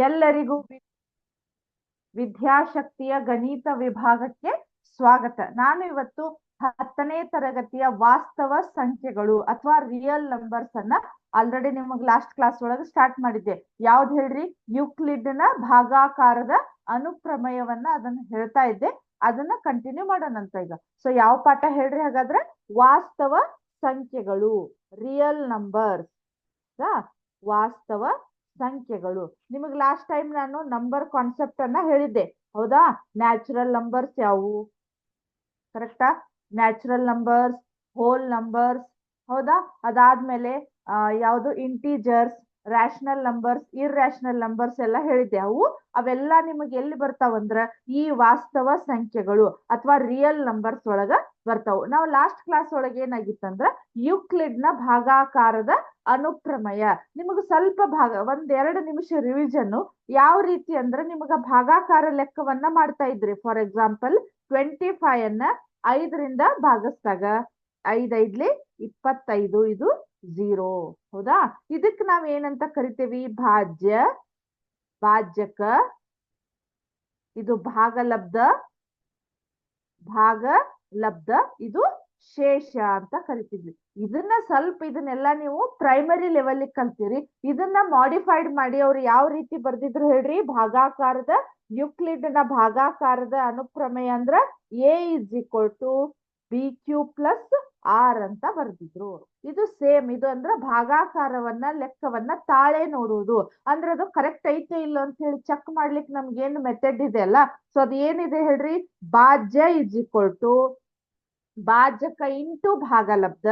ಎಲ್ಲರಿಗೂ ವಿದ್ಯಾಶಕ್ತಿಯ ಗಣಿತ ವಿಭಾಗಕ್ಕೆ ಸ್ವಾಗತ. ನಾನು ಇವತ್ತು 10ನೇ ತರಗತಿಯ ವಾಸ್ತವ ಸಂಖ್ಯೆಗಳು ಅಥವಾ ರಿಯಲ್ ನಂಬರ್ಸ್ ಅನ್ನ ಆಲ್ರೆಡಿ ನಿಮಗೆ ಲಾಸ್ಟ್ ಕ್ಲಾಸ್ ಒಳಗೆ ಸ್ಟಾರ್ಟ್ ಮಾಡಿದ್ದೆ. ಯಾವ್ದು ಹೇಳ್ರಿ? ಯೂಕ್ಲಿಡ್ ನ ಭಾಗಾಕಾರದ ಅನುಪ್ರಮೇಯವನ್ನ ಅದನ್ನ ಹೇಳ್ತಾ ಇದ್ದೆ. ಅದನ್ನ ಕಂಟಿನ್ಯೂ ಮಾಡೋಣಂತ ಈಗ. ಸೊ ಯಾವ ಪಾಠ ಹೇಳ್ರಿ ಹಾಗಾದ್ರೆ? ವಾಸ್ತವ ಸಂಖ್ಯೆಗಳು, ರಿಯಲ್ ನಂಬರ್ಸ್. ವಾಸ್ತವ ಸಂಖ್ಯೆಗಳು. ನಿಮಗೆ ಲಾಸ್ಟ್ ಟೈಮ್ ನಾನು ನಂಬರ್ ಕಾನ್ಸೆಪ್ಟ್ ಅನ್ನ ಹೇಳಿದ್ದೆ, ಹೌದಾ? ನ್ಯಾಚುರಲ್ ನಂಬರ್ಸ್ ಯಾವುವು, ಕರೆಕ್ಟಾ? ನ್ಯಾಚುರಲ್ ನಂಬರ್ಸ್, ಹೋಲ್ ನಂಬರ್ಸ್, ಹೌದಾ? ಅದಾದ್ಮೇಲೆ ಯಾವುದು integers, rational numbers, irrational numbers ಎಲ್ಲ ಹೇಳಿದ್ದೆ. ಅವೆಲ್ಲ ನಿಮಗೆ ಎಲ್ಲಿ ಬರ್ತಾವಂದ್ರ ಈ ವಾಸ್ತವ ಸಂಖ್ಯೆಗಳು ಅಥವಾ ರಿಯಲ್ ನಂಬರ್ಸ್ ಒಳಗ ಬರ್ತಾವು. ನಾವು ಲಾಸ್ಟ್ ಕ್ಲಾಸ್ ಒಳಗೆ ಏನಾಗಿತ್ತಂದ್ರ ಯೂಕ್ಲಿಡ್ ನ ಭಾಗಾಕಾರದ ಅನುಪ್ರಮೇಯ. ನಿಮಗೆ ಸ್ವಲ್ಪ ಒಂದೆರಡು ನಿಮಿಷ ರಿವಿಷನ್. ಯಾವ ರೀತಿ ಅಂದ್ರೆ ನಿಮಗ ಭಾಗಾಕಾರ ಲೆಕ್ಕವನ್ನ ಮಾಡ್ತಾ ಇದ್ರಿ. ಫಾರ್ ಎಕ್ಸಾಂಪಲ್ 25 ಅನ್ನ 5ರಿಂದ ಭಾಗಿಸಿದಾಗ 5 5 25, ಇದು 0, ಹೌದಾ? ಇದಕ್ ನಾವ್ ಏನಂತ ಕರಿತೇವಿ? ಭಾಜ್ಯ, ಭಾಜಕ, ಇದು ಭಾಗಲಬ್ಧ, ಇದು ಶೇಷ ಅಂತ ಕರಿತಿದ್ವಿ. ಇದನ್ನೆಲ್ಲ ನೀವು ಪ್ರೈಮರಿ ಲೆವೆಲ್ ಕಲ್ತೀರಿ. ಇದನ್ನ ಮಾಡಿಫೈಡ್ ಮಾಡಿ ಅವ್ರು ಯಾವ ರೀತಿ ಬರ್ದಿದ್ರು ಹೇಳ್ರಿ? ಭಾಗಾಕಾರದ ಯೂಕ್ಲಿಡ್ ನ ಭಾಗಾಕಾರದ ಅನುಪ್ರಮೇಯ ಅಂದ್ರ a = bq + r ಅಂತ ಬರ್ದಿದ್ರು. ಇದು ಸೇಮ್. ಇದು ಅಂದ್ರ ಭಾಗಾಕಾರವನ್ನ ಲೆಕ್ಕವನ್ನ ತಾಳೆ ನೋಡುವುದು. ಅಂದ್ರೆ ಅದು ಕರೆಕ್ಟ್ ಐತೆ ಇಲ್ಲ ಅಂತ ಹೇಳಿ ಚೆಕ್ ಮಾಡ್ಲಿಕ್ಕೆ ನಮ್ಗೆ ಏನು ಮೆಥಡ್ ಇದೆ ಅಲ್ಲ. ಸೊ ಅದು ಏನಿದೆ ಹೇಳ್ರಿ? ಭಾಜ್ಯ = ಭಾಜಕ ಇಂಟು ಭಾಗಲಬ್ಧ,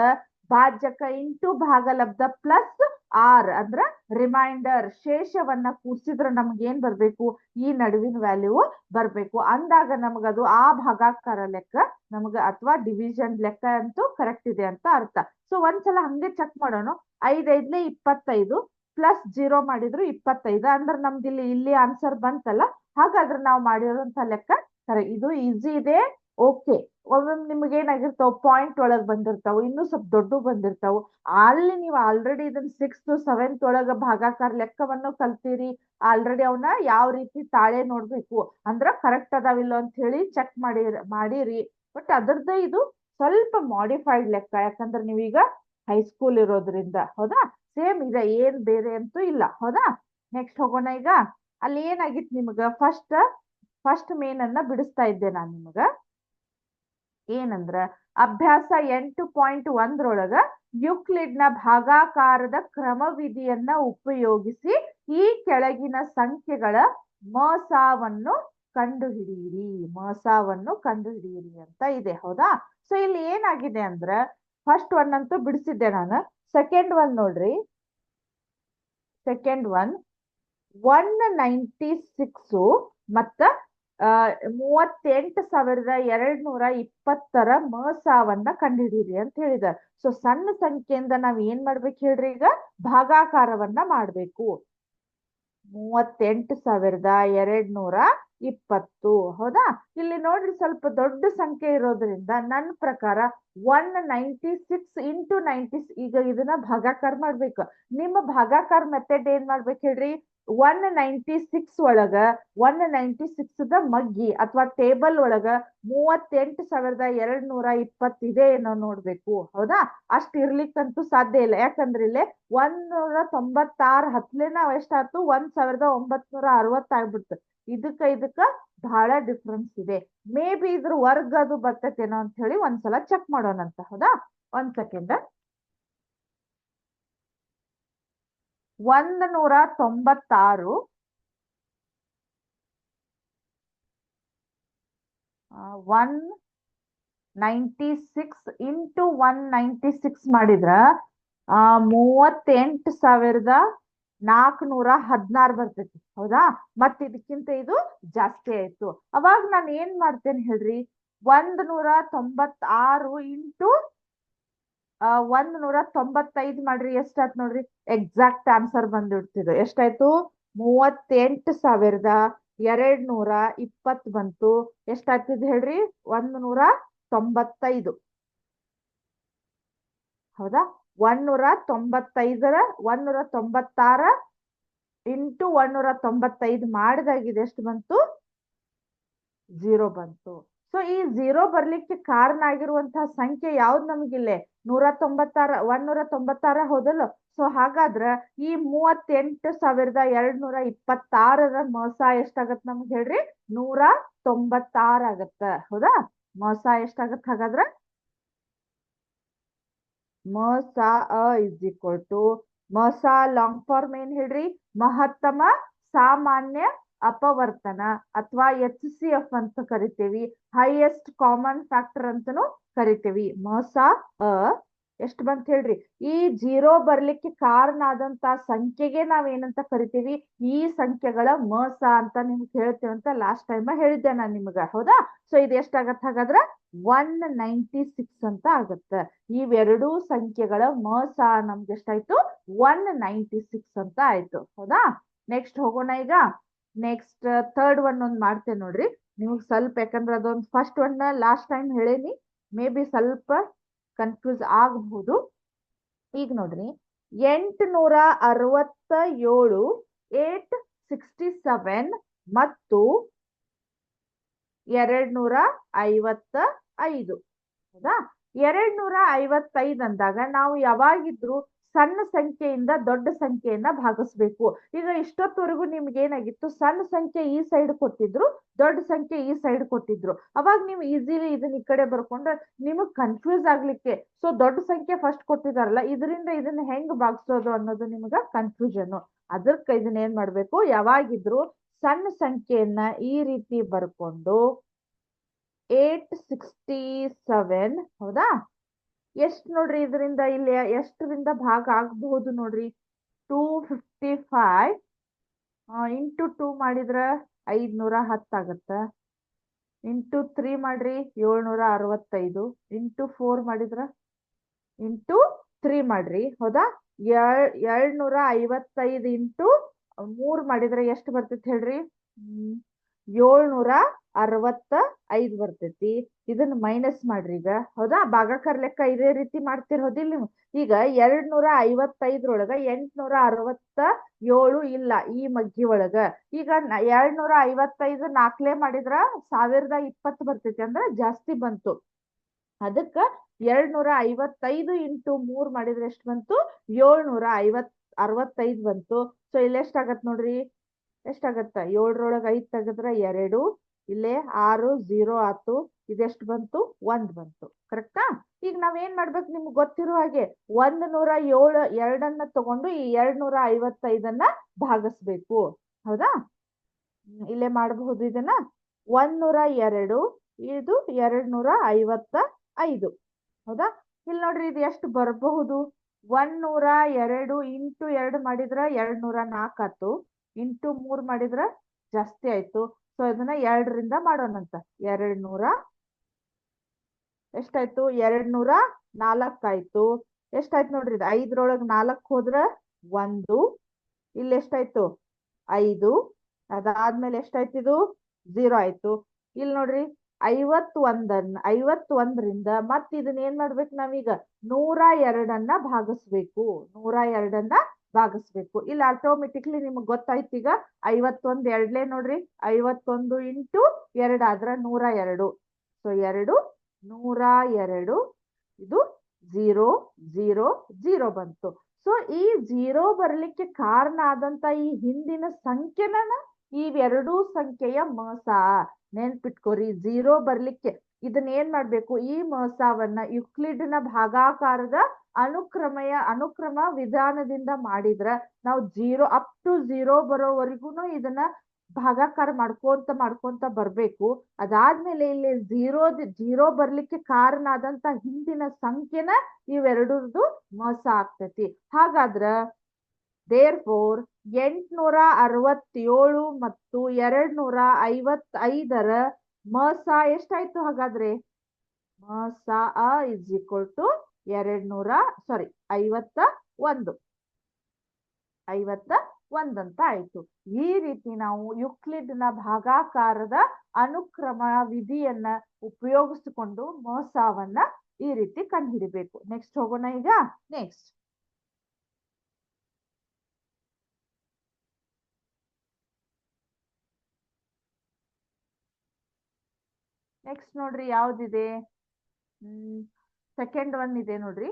ಭಾಜಕ ಇಂಟು ಭಾಗಲಬ್ಧ ಪ್ಲಸ್ ಆರ್ ಅಂದ್ರ ರಿಮೈಂಡರ್. ಶೇಷವನ್ನ ಕೂಡಿಸಿದ್ರೆ ನಮ್ಗೆ ಏನ್ ಬರ್ಬೇಕು? ಈ ನಡುವಿನ ವ್ಯಾಲ್ಯೂ ಬರ್ಬೇಕು. ಅಂದಾಗ ನಮಗದು ಆ ಭಾಗಾಕಾರ ಲೆಕ್ಕ ಅಥವಾ ಡಿವಿಷನ್ ಲೆಕ್ಕ ಅಂತೂ ಕರೆಕ್ಟ್ ಇದೆ ಅಂತ ಅರ್ಥ. ಸೊ ಒಂದ್ಸಲ ಹಂಗೆ ಚೆಕ್ ಮಾಡೋಣ. 5 5 25 ಪ್ಲಸ್ 0 ಮಾಡಿದ್ರು 25 ಅಂದ್ರೆ ನಮ್ದು ಇಲ್ಲಿ ಆನ್ಸರ್ ಬಂತಲ್ಲ. ಹಾಗಾದ್ರೆ ನಾವು ಮಾಡಿರೋಂತ ಲೆಕ್ಕ ಕರೆಕ್ಟ್. ಇದು ಈಸಿ ಇದೆ. ಓಕೆ, ಒಮ್ಮೊಮ್ಮೆ ನಿಮ್ಗೆ ಏನಾಗಿರ್ತಾವ, ಪಾಯಿಂಟ್ ಒಳಗ್ ಬಂದಿರ್ತಾವ, ಇನ್ನೂ ಸ್ವಲ್ಪ ದೊಡ್ಡ ಬಂದಿರ್ತಾವ. ಅಲ್ಲಿ ನೀವು ಆಲ್ರೆಡಿ ಇದನ್ನ 6th 7th ಒಳಗ ಭಾಗಾಕಾರ ಲೆಕ್ಕವನ್ನು ಕಲ್ತೀರಿ. ಆಲ್ರೆಡಿ ಅವನ್ನ ಯಾವ ರೀತಿ ತಾಳೆ ನೋಡ್ಬೇಕು ಅಂದ್ರ ಕರೆಕ್ಟ್ ಅದಾವಿಲ್ಲ ಅಂತ ಹೇಳಿ ಚೆಕ್ ಮಾಡಿರಿ. ಬಟ್ ಅದರದ್ದೇ ಇದು ಸ್ವಲ್ಪ ಮಾಡಿಫೈಡ್ ಲೆಕ್ಕ. ಯಾಕಂದ್ರೆ ನೀವೀಗ ಹೈಸ್ಕೂಲ್ ಇರೋದ್ರಿಂದ, ಹೌದಾ? ಸೇಮ್ ಇದೆ, ಏನ್ ಬೇರೆ ಅಂತೂ ಇಲ್ಲ, ಹೌದಾ? ನೆಕ್ಸ್ಟ್ ಹೋಗೋಣ. ಈಗ ಅಲ್ಲಿ ಏನಾಗಿತ್ತು ನಿಮ್ಗ? ಫಸ್ಟ್ ಮೇನ್ ಅನ್ನ ಬಿಡಿಸ್ತಾ ಇದ್ದೆ ನಾನು ನಿಮಗ. ಏನಂದ್ರ ಅಭ್ಯಾಸ 8.1 ಯೂಕ್ಲಿಡ್ ನ ಭಾಗಾಕಾರದ ಕ್ರಮವಿಧಿಯನ್ನ ಉಪಯೋಗಿಸಿ ಈ ಕೆಳಗಿನ ಸಂಖ್ಯೆಗಳ ಮಸಾವನ್ನು ಕಂಡುಹಿಡಿಯಿರಿ ಅಂತ ಇದೆ, ಹೌದಾ? ಸೊ ಇಲ್ಲಿ ಏನಾಗಿದೆ ಅಂದ್ರ ಫಸ್ಟ್ ಒನ್ ಅಂತೂ ಬಿಡಿಸಿದ್ದೆ ನಾನು. ಸೆಕೆಂಡ್ ಒನ್ ನೋಡ್ರಿ. ಸೆಕೆಂಡ್ ಒನ್ 196 ಮತ್ತ 38,220 ಮಸಾವನ್ನ ಕಂಡುಹಿಡಿಯಿರಿ ಅಂತ ಹೇಳಿದಾರೆ. ಸೊ ಸಣ್ಣ ಸಂಖ್ಯೆಯಿಂದ ನಾವ್ ಏನ್ ಮಾಡ್ಬೇಕು ಹೇಳ್ರಿ? ಈಗ ಭಾಗಾಕಾರವನ್ನ ಮಾಡ್ಬೇಕು. 38,220, ಹೌದಾ? ಇಲ್ಲಿ ನೋಡ್ರಿ, ಸ್ವಲ್ಪ ದೊಡ್ಡ ಸಂಖ್ಯೆ ಇರೋದ್ರಿಂದ ನನ್ನ ಪ್ರಕಾರ 196 ಇಂಟು 96. ಈಗ ಇದನ್ನ ಭಾಗಾಕಾರ ಮಾಡ್ಬೇಕು. ನಿಮ್ಮ ಭಾಗಾಕಾರ ಮೆಥಡ್ ಏನ್ ಮಾಡ್ಬೇಕು ಹೇಳ್ರಿ? 196 ಒಳಗ 196 ದ ಮಗ್ಗಿ ಅಥವಾ ಟೇಬಲ್ ಒಳಗ 38,220 ಇದೆ ಏನೋ ನೋಡ್ಬೇಕು, ಹೌದಾ? ಅಷ್ಟ್ ಇರ್ಲಿಕ್ಕಂತೂ ಸಾಧ್ಯ ಇಲ್ಲ. ಯಾಕಂದ್ರೆ ಇಲ್ಲಿ 196 ಹತ್ಲೆ ನಾವ್ ಎಷ್ಟಾಯ್ತು? 1,960 ಆಗ್ಬಿಡ್ತು. ಇದಕ್ಕ ಬಹಳ ಡಿಫ್ರೆನ್ಸ್ ಇದೆ. ಮೇ ಬಿ ಇದ್ರ ವರ್ಗ ಅದು ಬರ್ತೇನೋ ಅಂತ ಹೇಳಿ ಒಂದ್ಸಲ ಚೆಕ್ ಮಾಡೋಣಂತ, ಹೌದಾ? ಒಂದ್ ಸೆಕೆಂಡ್. 196 196 ಇಂಟು 196 ಮಾಡಿದ್ರ 38,416 ಬರ್ತೈತಿ, ಹೌದಾ? ಮತ್ ಇದಕ್ಕಿಂತ ಇದು ಜಾಸ್ತಿ ಆಯ್ತು. ಅವಾಗ ನಾನು ಏನ್ ಮಾಡ್ತೇನೆ ಹೇಳ್ರಿ? 196 ಇಂಟು 195 ಮಾಡ್ರಿ. ಎಷ್ಟಾಯ್ತು ನೋಡ್ರಿ? ಎಕ್ಸಾಕ್ಟ್ ಆನ್ಸರ್ ಬಂದ್ಬಿಡ್ತಿದ್ದು. ಎಷ್ಟಾಯ್ತು? 38,220 ಬಂತು. ಎಷ್ಟಾಗ್ತಿದ್ ಹೇಳ್ರಿ? 195, ಹೌದಾ? 196 ಇಂಟು 195 ಮಾಡಿದಾಗ ಇದು ಎಷ್ಟು ಬಂತು? 0 ಬಂತು. ಸೊ ಈ 0 ಬರ್ಲಿಕ್ಕೆ ಕಾರಣ ಆಗಿರುವಂತಹ ಸಂಖ್ಯೆ ಯಾವ್ದು ನಮಗಿಲ್ಲೇ? 196 ಹೌದಲ್ಲ? ಸೊ ಹಾಗಾದ್ರ ಈ 38,226ರ ಮೊಸ ಎಷ್ಟಾಗತ್ ನಮ್ಗೆ ಹೇಳ್ರಿ? 196 ಆಗತ್ತ. ಹೌದಾ? ಮೊಸ ಎಷ್ಟಾಗತ್ ಹಾಗಾದ್ರ? ಮೊಸ ಇಸ್ ಈಕ್ವಲ್ ಟು ಮೊಸ ಲಾಂಗ್ ಫಾರ್ಮ್ ಏನ್ ಹೇಳ್ರಿ? ಮಹತ್ತಮ ಸಾಮಾನ್ಯ ಅಪವರ್ತನ ಅಥವಾ HCF ಅಂತ ಕರಿತೀವಿ. ಹೈಯೆಸ್ಟ್ ಕಾಮನ್ ಫ್ಯಾಕ್ಟರ್ ಅಂತಾನು ಕರಿತೀವಿ. ಮೊಸ ಎಷ್ಟು ಬಂತ ಹೇಳ್ರಿ? ಈ 0 ಬರ್ಲಿಕ್ಕೆ ಕಾರಣ ಆದಂತ ಸಂಖ್ಯೆಗೆ ನಾವೇನಂತ ಕರಿತೀವಿ? ಈ ಸಂಖ್ಯೆಗಳ ಮೊಸ ಅಂತ ನಿಮ್ಗೆ ಹೇಳ್ತೇವೆ ಅಂತ ಲಾಸ್ಟ್ ಟೈಮ್ ಹೇಳಿದ್ದೆ ನಾನು ನಿಮ್ಗ. ಹೌದಾ? ಸೊ ಇದು ಎಷ್ಟಾಗತ್ತ ಹಾಗಾದ್ರ? 196 ಅಂತ ಆಗತ್ತ. ಇವೆರಡೂ ಸಂಖ್ಯೆಗಳ ಮೊಸ ನಮ್ಗೆ ಎಷ್ಟಾಯ್ತು? 196 ಅಂತ ಆಯ್ತು. ಹೌದಾ? ನೆಕ್ಸ್ಟ್ ಹೋಗೋಣ ಈಗ. ನೆಕ್ಸ್ಟ್ ಥರ್ಡ್ ಒನ್ ಒಂದ್ ಮಾಡ್ತೇನೆ ನೋಡ್ರಿ. ನಿಮಗ್ ಸ್ವಲ್ಪ, ಯಾಕಂದ್ರೆ ಅದೊಂದು ಫಸ್ಟ್ ಒನ್ ಲಾಸ್ಟ್ ಟೈಮ್ ಹೇಳೇನಿ, ಮೇ ಬಿ ಸ್ವಲ್ಪ ಕನ್ಫ್ಯೂಸ್ ಆಗಬಹುದು. ಈಗ ನೋಡ್ರಿ, 867 867 ಮತ್ತು 255. ಹೌದಾ? 255 ಅಂದಾಗ ನಾವು ಯಾವಾಗಿದ್ರು ಸಣ್ಣ ಸಂಖ್ಯೆಯಿಂದ ದೊಡ್ಡ ಸಂಖ್ಯೆಯನ್ನ ಭಾಗಿಸ್ಬೇಕು. ಈಗ ಇಷ್ಟೊತ್ತವರೆಗೂ ನಿಮ್ಗೆ ಏನಾಗಿತ್ತು? ಸಣ್ಣ ಸಂಖ್ಯೆ ಈ ಸೈಡ್ ಕೊಟ್ಟಿದ್ರು, ದೊಡ್ಡ ಸಂಖ್ಯೆ ಈ ಸೈಡ್ ಕೊಟ್ಟಿದ್ರು. ಅವಾಗ ನೀವು ಈಸಿಲಿ ಇದನ್ನ ಈ ಕಡೆ ಬರ್ಕೊಂಡ್ರೆ ನಿಮಗ್ ಕನ್ಫ್ಯೂಸ್ ಆಗ್ಲಿಕ್ಕೆ, ಸೊ ದೊಡ್ಡ ಸಂಖ್ಯೆ ಫಸ್ಟ್ ಕೊಟ್ಟಿದಾರಲ್ಲ, ಇದರಿಂದ ಇದನ್ನ ಹೆಂಗ್ ಭಾಗಿಸೋದು ಅನ್ನೋದು ನಿಮ್ಗ ಕನ್ಫ್ಯೂಷನ್. ಅದಕ್ಕೆ ಇದನ್ನ ಏನ್ ಮಾಡ್ಬೇಕು? ಯಾವಾಗಿದ್ರು ಸಣ್ಣ ಸಂಖ್ಯೆಯನ್ನ ಈ ರೀತಿ ಬರ್ಕೊಂಡು 867. ಹೌದಾ? ಎಷ್ಟ್ ನೋಡ್ರಿ, ಇದರಿಂದ ಇಲ್ಲಿ ಎಷ್ಟರಿಂದ ಭಾಗ ಆಗಬಹುದು ನೋಡ್ರಿ? 255 ಇಂಟು 2 ಮಾಡಿದ್ರ 510 ಆಗತ್ತ. ಇಂಟು 3 ಮಾಡ್ರಿ 765. ಇಂಟು 4 ಮಾಡಿದ್ರ ಇಂಟು 3 ಮಾಡ್ರಿ. ಹೌದಾ? 255 ಇಂಟು 3 ಮಾಡಿದ್ರೆ ಎಷ್ಟು ಬರ್ತೈತಿ ಹೇಳ್ರಿ? 765 ಬರ್ತೈತಿ. ಇದನ್ನ ಮೈನಸ್ ಮಾಡ್ರಿ ಈಗ. ಹೌದಾ? ಭಾಗಾಕಾರ ಲೆಕ್ಕ ಇದೇ ರೀತಿ ಮಾಡ್ತಿರೋದಿಲ್ಲ ನೀವು. ಈಗ 255ರೊಳಗ 867 ಇಲ್ಲ ಈ ಮಗ್ಗಿ ಒಳಗ. ಈಗ 255 4 ಮಾಡಿದ್ರ 1020 ಬರ್ತೈತಿ, ಅಂದ್ರೆ ಜಾಸ್ತಿ ಬಂತು. ಅದಕ್ಕ 255 ಇಂಟು 3 ಮಾಡಿದ್ರೆ ಎಷ್ಟು ಬಂತು? 765 ಬಂತು. ಸೊ ಇಲ್ಲಿ ಎಷ್ಟಾಗತ್ ನೋಡ್ರಿ? ಎಷ್ಟಾಗತ್ತ? 7ರೊಳಗ 5 ತೆಗೆದ್ರ 2, ಇಲ್ಲೇ 6 0 ಆತು. ಇದೆಷ್ಟು ಬಂತು? 1 ಬಂತು. ಕರೆಕ್ಟಾ? ಈಗ ನಾವೇನ್ ಮಾಡ್ಬೇಕು? ನಿಮ್ಗೆ ಗೊತ್ತಿರೋ ಹಾಗೆ 107 2ಅನ್ನ ತಗೊಂಡು ಈ 255ಅನ್ನ ಭಾಗಿಸ್ಬೇಕು. ಹೌದಾ? ಇಲ್ಲೇ ಮಾಡಬಹುದು ಇದನ್ನ. 102 ಇದು 255. ಹೌದಾ? ಇಲ್ಲಿ ನೋಡ್ರಿ, ಇದು ಎಷ್ಟು ಬರಬಹುದು? 102 ಇಂಟು 2 ಮಾಡಿದ್ರ 204 ಆತು. ಇಂಟು 3 ಮಾಡಿದ್ರ ಜಾಸ್ತಿ ಆಯ್ತು. ಸೊ ಇದನ್ನ 2ರಿಂದ ಮಾಡೋಣಂತ. 200 ಎಷ್ಟಾಯ್ತು? 204 ಆಯ್ತು. ಎಷ್ಟಾಯ್ತು ನೋಡ್ರಿ? ಇದು 5ರೊಳಗ 4 ಹೋದ್ರ 1. ಇಲ್ಲಿ ಎಷ್ಟಾಯ್ತು? 5. ಅದಾದ್ಮೇಲೆ ಎಷ್ಟಾಯ್ತು? ಇದು 0 ಆಯ್ತು. ಇಲ್ಲಿ ನೋಡ್ರಿ, 51ರಿಂದ ಮತ್ ಇದನ್ನ ಏನ್ ಮಾಡ್ಬೇಕು ನಾವೀಗ? 102ಅನ್ನ ಭಾಗಿಸ್ಬೇಕು. 102ಅನ್ನ ಭಾಗಿಸ್ಬೇಕು. ಇಲ್ಲಿ ಆಟೋಮೆಟಿಕ್ಲಿ ನಿಮಗ್ ಗೊತ್ತಾಯ್ತು ಈಗ. 51 ಎರಡ್ಲೇ ನೋಡ್ರಿ, 51 ಇಂಟು 2 ಆದ್ರ 102. ಸೊ 2 102. ಇದು 0 0 0 ಬಂತು. ಸೊ ಈ 0 ಬರ್ಲಿಕ್ಕೆ ಕಾರಣ ಆದಂತ ಈ ಹಿಂದಿನ ಸಂಖ್ಯೆನ ಇವೆರಡೂ ಸಂಖ್ಯೆಯ ಮೊಸ. ನೆನ್ಪಿಟ್ಕೋರಿ, 0 ಬರ್ಲಿಕ್ಕೆ ಇದನ್ನ ಏನ್ ಮಾಡ್ಬೇಕು? ಈ ಮೊಸವನ್ನ ಯುಕ್ಲಿಡ್ನ ಭಾಗಾಕಾರದ ಅನುಕ್ರಮ ವಿಧಾನದಿಂದ ಮಾಡಿದ್ರ ನಾವು 0 ಅಪ್ ಟು 0 ಬರೋವರೆಗೂ ಇದನ್ನ ಭಾಗಾಕಾರ ಮಾಡ್ಕೊಂತ ಬರ್ಬೇಕು. ಅದಾದ್ಮೇಲೆ ಇಲ್ಲಿ 0 ಬರ್ಲಿಕ್ಕೆ ಕಾರಣ ಆದಂತ ಹಿಂದಿನ ಸಂಖ್ಯೆನ ಇವೆರಡರದು ಮೊಸ ಆಗ್ತೈತಿ. ಹಾಗಾದ್ರ ದೇರ್ಫೋರ್ 867 ಮತ್ತು 255ರ ಮೊಸ ಎಷ್ಟಾಯ್ತು ಹಾಗಾದ್ರೆ? ಮೊಸ ಇಸ್ ಈಕ್ವಲ್ ಟು 51 ಅಂತ ಆಯ್ತು. ಈ ರೀತಿ ನಾವು ಯುಕ್ಲಿಡ್ನ ಭಾಗಾಕಾರದ ಅನುಕ್ರಮ ವಿಧಿಯನ್ನ ಉಪಯೋಗಿಸಿಕೊಂಡು ಮೊಸವನ್ನ ಈ ರೀತಿ ಕಂಡುಹಿಡಿಬೇಕು. ನೆಕ್ಸ್ಟ್ ಹೋಗೋಣ ಈಗ. ನೆಕ್ಸ್ಟ್ ನೆಕ್ಸ್ಟ್ ನೋಡ್ರಿ ಯಾವ್ದಿದೆ, ಸೆಕೆಂಡ್ ಒನ್ ಇದೆ ನೋಡ್ರಿ.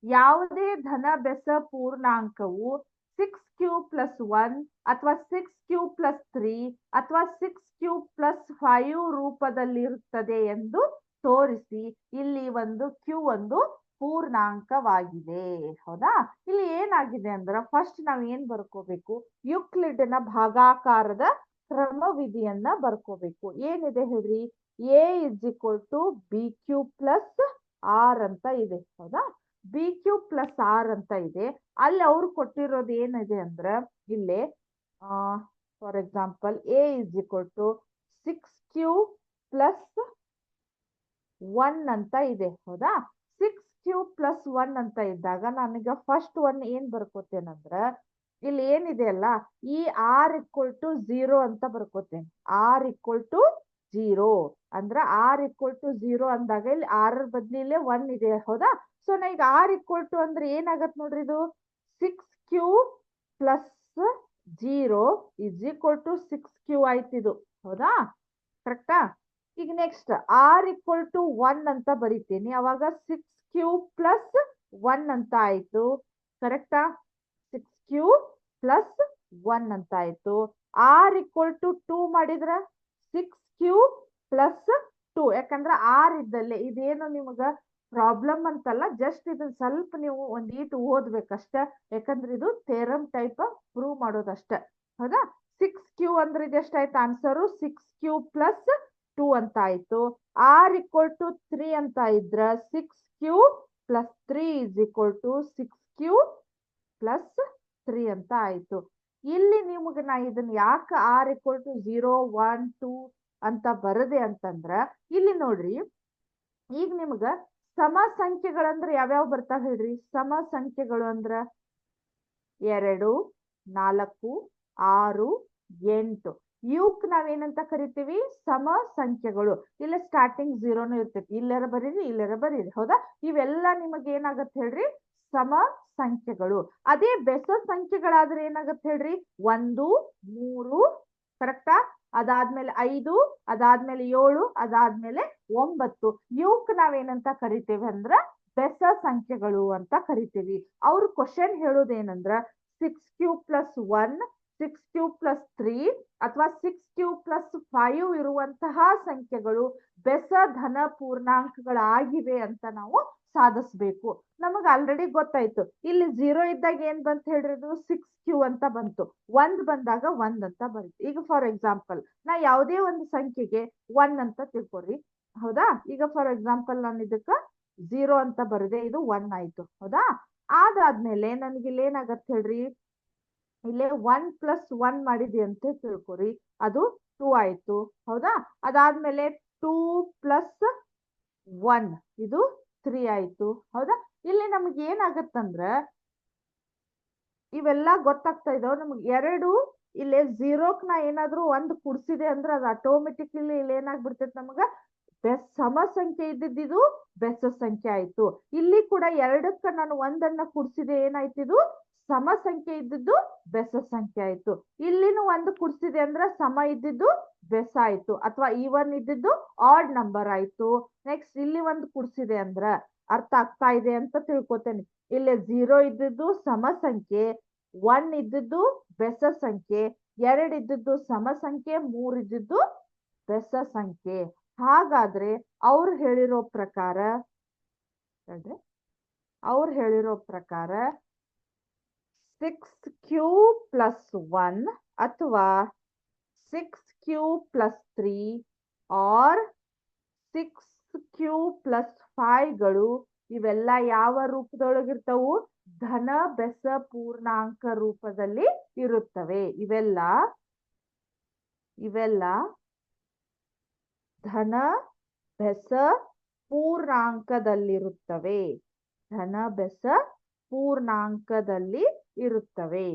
ಯಾವುದೇ ಧನ ಬೆಸ ಪೂರ್ಣಾಂಕವು 6q+1 ಅಥವಾ 6q+3 ಅಥವಾ 6q+5 ರೂಪದಲ್ಲಿರುತ್ತದೆ ಎಂದು ತೋರಿಸಿ. ಇಲ್ಲಿ ಒಂದು q ಒಂದು ಪೂರ್ಣಾಂಕವಾಗಿದೆ. ಹೌದಾ? ಇಲ್ಲಿ ಏನಾಗಿದೆ ಅಂದ್ರೆ ಫಸ್ಟ್ ನಾವ್ ಏನ್ ಬರ್ಕೋಬೇಕು, ಯುಕ್ಲಿಡ್ನ ಭಾಗಾಕಾರದ ಕ್ರಮವಿಧಿಯನ್ನ ಬರ್ಕೋಬೇಕು. ಏನಿದೆ ಹೇಳ್ರಿ, a = bq+r ಅಂತ ಇದೆ. ಹೌದಾ? bq+r ಅಂತ ಇದೆ. ಅಲ್ಲಿ ಅವ್ರು ಕೊಟ್ಟಿರೋದು ಏನಿದೆ ಅಂದ್ರೆ ಇಲ್ಲಿ ಫಾರ್ ಎಕ್ಸಾಂಪಲ್ a = 6q+1 ಅಂತ ಇದೆ. ಹೌದಾ? 6q+1 ಅಂತ ಇದ್ದಾಗ ನನಗೆ ಫಸ್ಟ್ ಒನ್ ಏನ್ ಬರ್ಕೋತೇನಂದ್ರ ಇಲ್ಲಿ ಏನಿದೆ ಅಲ್ಲ, ಈ r = 0 ಅಂತ ಬರ್ಕೋತೇನೆ. r = 0 ಅಂದ್ರ r = 0 ಅಂದಾಗ ಇಲ್ಲಿ r ಬದ್ಲಿ ಇಲ್ಲೇ 1 ಇದೆ. ಹೌದಾ? ಸೊ ನಾ ಈಗ r = ಅಂದ್ರೆ ಏನಾಗತ್ ನೋಡ್ರಿ, ಇದು 6q+0 = 6q ಆಯ್ತು ಇದು. ಹೌದಾ? ಕರೆಕ್ಟಾ? ಈಗ ನೆಕ್ಸ್ಟ್ r = 1 ಅಂತ ಬರಿತೀನಿ. ಅವಾಗ 6q+1 ಅಂತ ಆಯ್ತು. ಕರೆಕ್ಟಾ? 6q+1 ಅಂತ ಆಯ್ತು. r = 2 ಮಾಡಿದ್ರ 6q+2. ಯಾಕಂದ್ರ r ಇದ್ದಲ್ಲಿ ಇದೇನು ನಿಮಗ ಪ್ರಾಬ್ಲಮ್ ಅಂತಲ್ಲ, ಜಸ್ಟ್ ಇದನ್ನ ಸ್ವಲ್ಪ ನೀವು ಒಂದೀಟು ಓದ್ಬೇಕಷ್ಟ. ಯಾಕಂದ್ರೆ ಇದು ಥೇರಮ್ ಟೈಪ್ ಪ್ರೂವ್ ಮಾಡೋದಷ್ಟ. ಹೌದಾ? 6q ಅಂದ್ರೆ ಇದೆಷ್ಟಾಯ್ತು ಆನ್ಸರು, 6q+2 ಅಂತ ಆಯ್ತು. r = 3 ಅಂತ ಇದ್ರ 6q+3 = 6q+3 ಅಂತ ಆಯ್ತು. ಇಲ್ಲಿ ನಿಮಗೆ ನಾ ಇದನ್ನ ಯಾಕೆ r = 0, 1, 2 ಅಂತ ಬರದೆ ಅಂತಂದ್ರ ಇಲ್ಲಿ ನೋಡ್ರಿ, ಈಗ ನಿಮ್ಗ ಸಮ ಸಂಖ್ಯೆಗಳಂದ್ರ ಯಾವ್ಯಾವ ಬರ್ತಾವ ಹೇಳ್ರಿ. ಸಮ ಸಂಖ್ಯೆಗಳು ಅಂದ್ರ 2, 4, 6, 8 ಇವಕ್ ನಾವೇನಂತ ಕರಿತೀವಿ, ಸಮ ಸಂಖ್ಯೆಗಳು. ಇಲ್ಲ ಸ್ಟಾರ್ಟಿಂಗ್ 0 ಇರ್ತೈತಿ, ಇಲ್ಲರ ಬರೀರಿ ಇಲ್ಲರ ಬರೀರಿ. ಹೌದಾ? ಇವೆಲ್ಲ ನಿಮಗೆ ಏನಾಗತ್ತೆ ಹೇಳ್ರಿ, ಸಮ ಸಂಖ್ಯೆಗಳು. ಅದೇ ಬೆಸ ಸಂಖ್ಯೆಗಳಾದ್ರೆ ಏನಾಗತ್ತೆ ಹೇಳ್ರಿ, 1, 3, ಕರೆಕ್ಟಾ? ಅದಾದ್ಮೇಲೆ 5, ಅದಾದ್ಮೇಲೆ 7, ಅದಾದ್ಮೇಲೆ 9 ಇವಕ್ ನಾವೇನಂತ ಕರಿತೇವೆ ಅಂದ್ರ ಬೆಸ ಸಂಖ್ಯೆಗಳು ಅಂತ ಕರಿತೀವಿ. ಅವ್ರ ಕ್ವಶನ್ ಹೇಳೋದೇನಂದ್ರ 6q+1, 6q+3 ಅಥವಾ 6q+5 ಇರುವಂತಹ ಸಂಖ್ಯೆಗಳು ಬೆಸ ಧನ ಪೂರ್ಣಾಂಕಗಳಾಗಿವೆ ಅಂತ ನಾವು ಸಾಧಿಸ್ಬೇಕು. ನಮಗ್ ಆಲ್ರೆಡಿ ಗೊತ್ತಾಯ್ತು, ಇಲ್ಲಿ 0 ಇದ್ದಾಗ ಏನ್ ಬಂತ ಹೇಳ್ರಿ, ಅದು 6q ಅಂತ ಬಂತು. 1 ಬಂದಾಗ 1 ಅಂತ ಬಂತು. ಈಗ ಫಾರ್ ಎಕ್ಸಾಂಪಲ್ ನಾ ಯಾವುದೇ ಒಂದು ಸಂಖ್ಯೆಗೆ 1 ಅಂತ ತಿಳ್ಕೊರಿ. ಹೌದಾ? ಈಗ ಫಾರ್ ಎಕ್ಸಾಂಪಲ್ ನಾನು ಇದಕ್ಕ 0 ಅಂತ ಬರದೆ, ಇದು 1 ಆಯ್ತು. ಹೌದಾ? ಅದಾದ್ಮೇಲೆ ನನ್ಗೆ ಇಲ್ಲಿ ಏನಾಗತ್ತೆ ಹೇಳ್ರಿ, ಇಲ್ಲೇ 1+1 ಮಾಡಿದೆ ಅಂತ ತಿಳ್ಕೊರಿ, ಅದು 2 ಆಯ್ತು. ಹೌದಾ? ಅದಾದ್ಮೇಲೆ 2+1 ಇದು 3 ಆಯ್ತು. ಹೌದಾ? ಇಲ್ಲಿ ನಮ್ಗೆ ಏನಾಗತ್ತಂದ್ರ ಇವೆಲ್ಲ ಗೊತ್ತಾಗ್ತಾ ಇದಾವ ನಮ್ಗೆ. ಎರಡು ಇಲ್ಲೇ 0ಕ್ ನಾ ಏನಾದ್ರೂ 1 ಕುಡ್ಸಿದೆ ಅಂದ್ರೆ ಅದು ಆಟೋಮೆಟಿಕ್ಲಿ ಇಲ್ಲಿ ಏನಾಗ್ಬಿಡ್ತೈತಿ ನಮಗ ಸಮ ಸಂಖ್ಯೆ ಇದ್ದಿದ್ದು ಬೆಸ ಸಂಖ್ಯೆ ಆಯ್ತು. ಇಲ್ಲಿ ಕೂಡ 2ಕ್ಕ ನಾನು 1ಅನ್ನ ಕುಡ್ಸಿದೆ, ಏನಾಯ್ತು ಇದು ಸಮ ಸಂಖ್ಯೆ ಇದ್ದಿದ್ದು ಬೆಸ ಸಂಖ್ಯೆ ಆಯ್ತು. ಇಲ್ಲಿನೂ 1 ಕುಡ್ಸಿದೆ ಅಂದ್ರ ಸಮ ಇದ್ದಿದ್ದು ಬೆಸ ಆಯ್ತು, ಅಥವಾ ಈವನ್ ಇದ್ದಿದ್ದು ಆಡ್ ನಂಬರ್ ಆಯ್ತು. ನೆಕ್ಸ್ಟ್ ಇಲ್ಲಿ 1 ಕುಡ್ಸಿದೆ ಅಂದ್ರ ಅರ್ಥ ಆಗ್ತಾ ಇದೆ ಅಂತ ತಿಳ್ಕೊತೇನೆ. ಇಲ್ಲಿ 0 ಇದ್ದಿದ್ದು ಸಮ ಸಂಖ್ಯೆ, 1 ಇದ್ದಿದ್ದು ಬೆಸ ಸಂಖ್ಯೆ, 2 ಇದ್ದಿದ್ದು ಸಮ ಸಂಖ್ಯೆ, 3 ಇದ್ದಿದ್ದು ಬೆಸ ಸಂಖ್ಯೆ. ಹಾಗಾದ್ರೆ ಅವ್ರು ಹೇಳಿರೋ ಪ್ರಕಾರ 6q+1 ಅಥವಾ 6q+3 ಆರ್ 6q+5ಗಳು ಇವೆಲ್ಲ ಯಾವ ರೂಪದೊಳಗಿರ್ತವು, ಧನ ಬೆಸ ಪೂರ್ಣಾಂಕ ರೂಪದಲ್ಲಿ ಇರುತ್ತವೆ. ಇವೆಲ್ಲ ಧನ ಬೆಸ ಪೂರ್ಣಾಂಕದಲ್ಲಿರುತ್ತವೆ. ಧನ ಬೆಸ ಪೂರ್ಣಾಂಕದಲ್ಲಿ ಇರುತ್ತವೆ.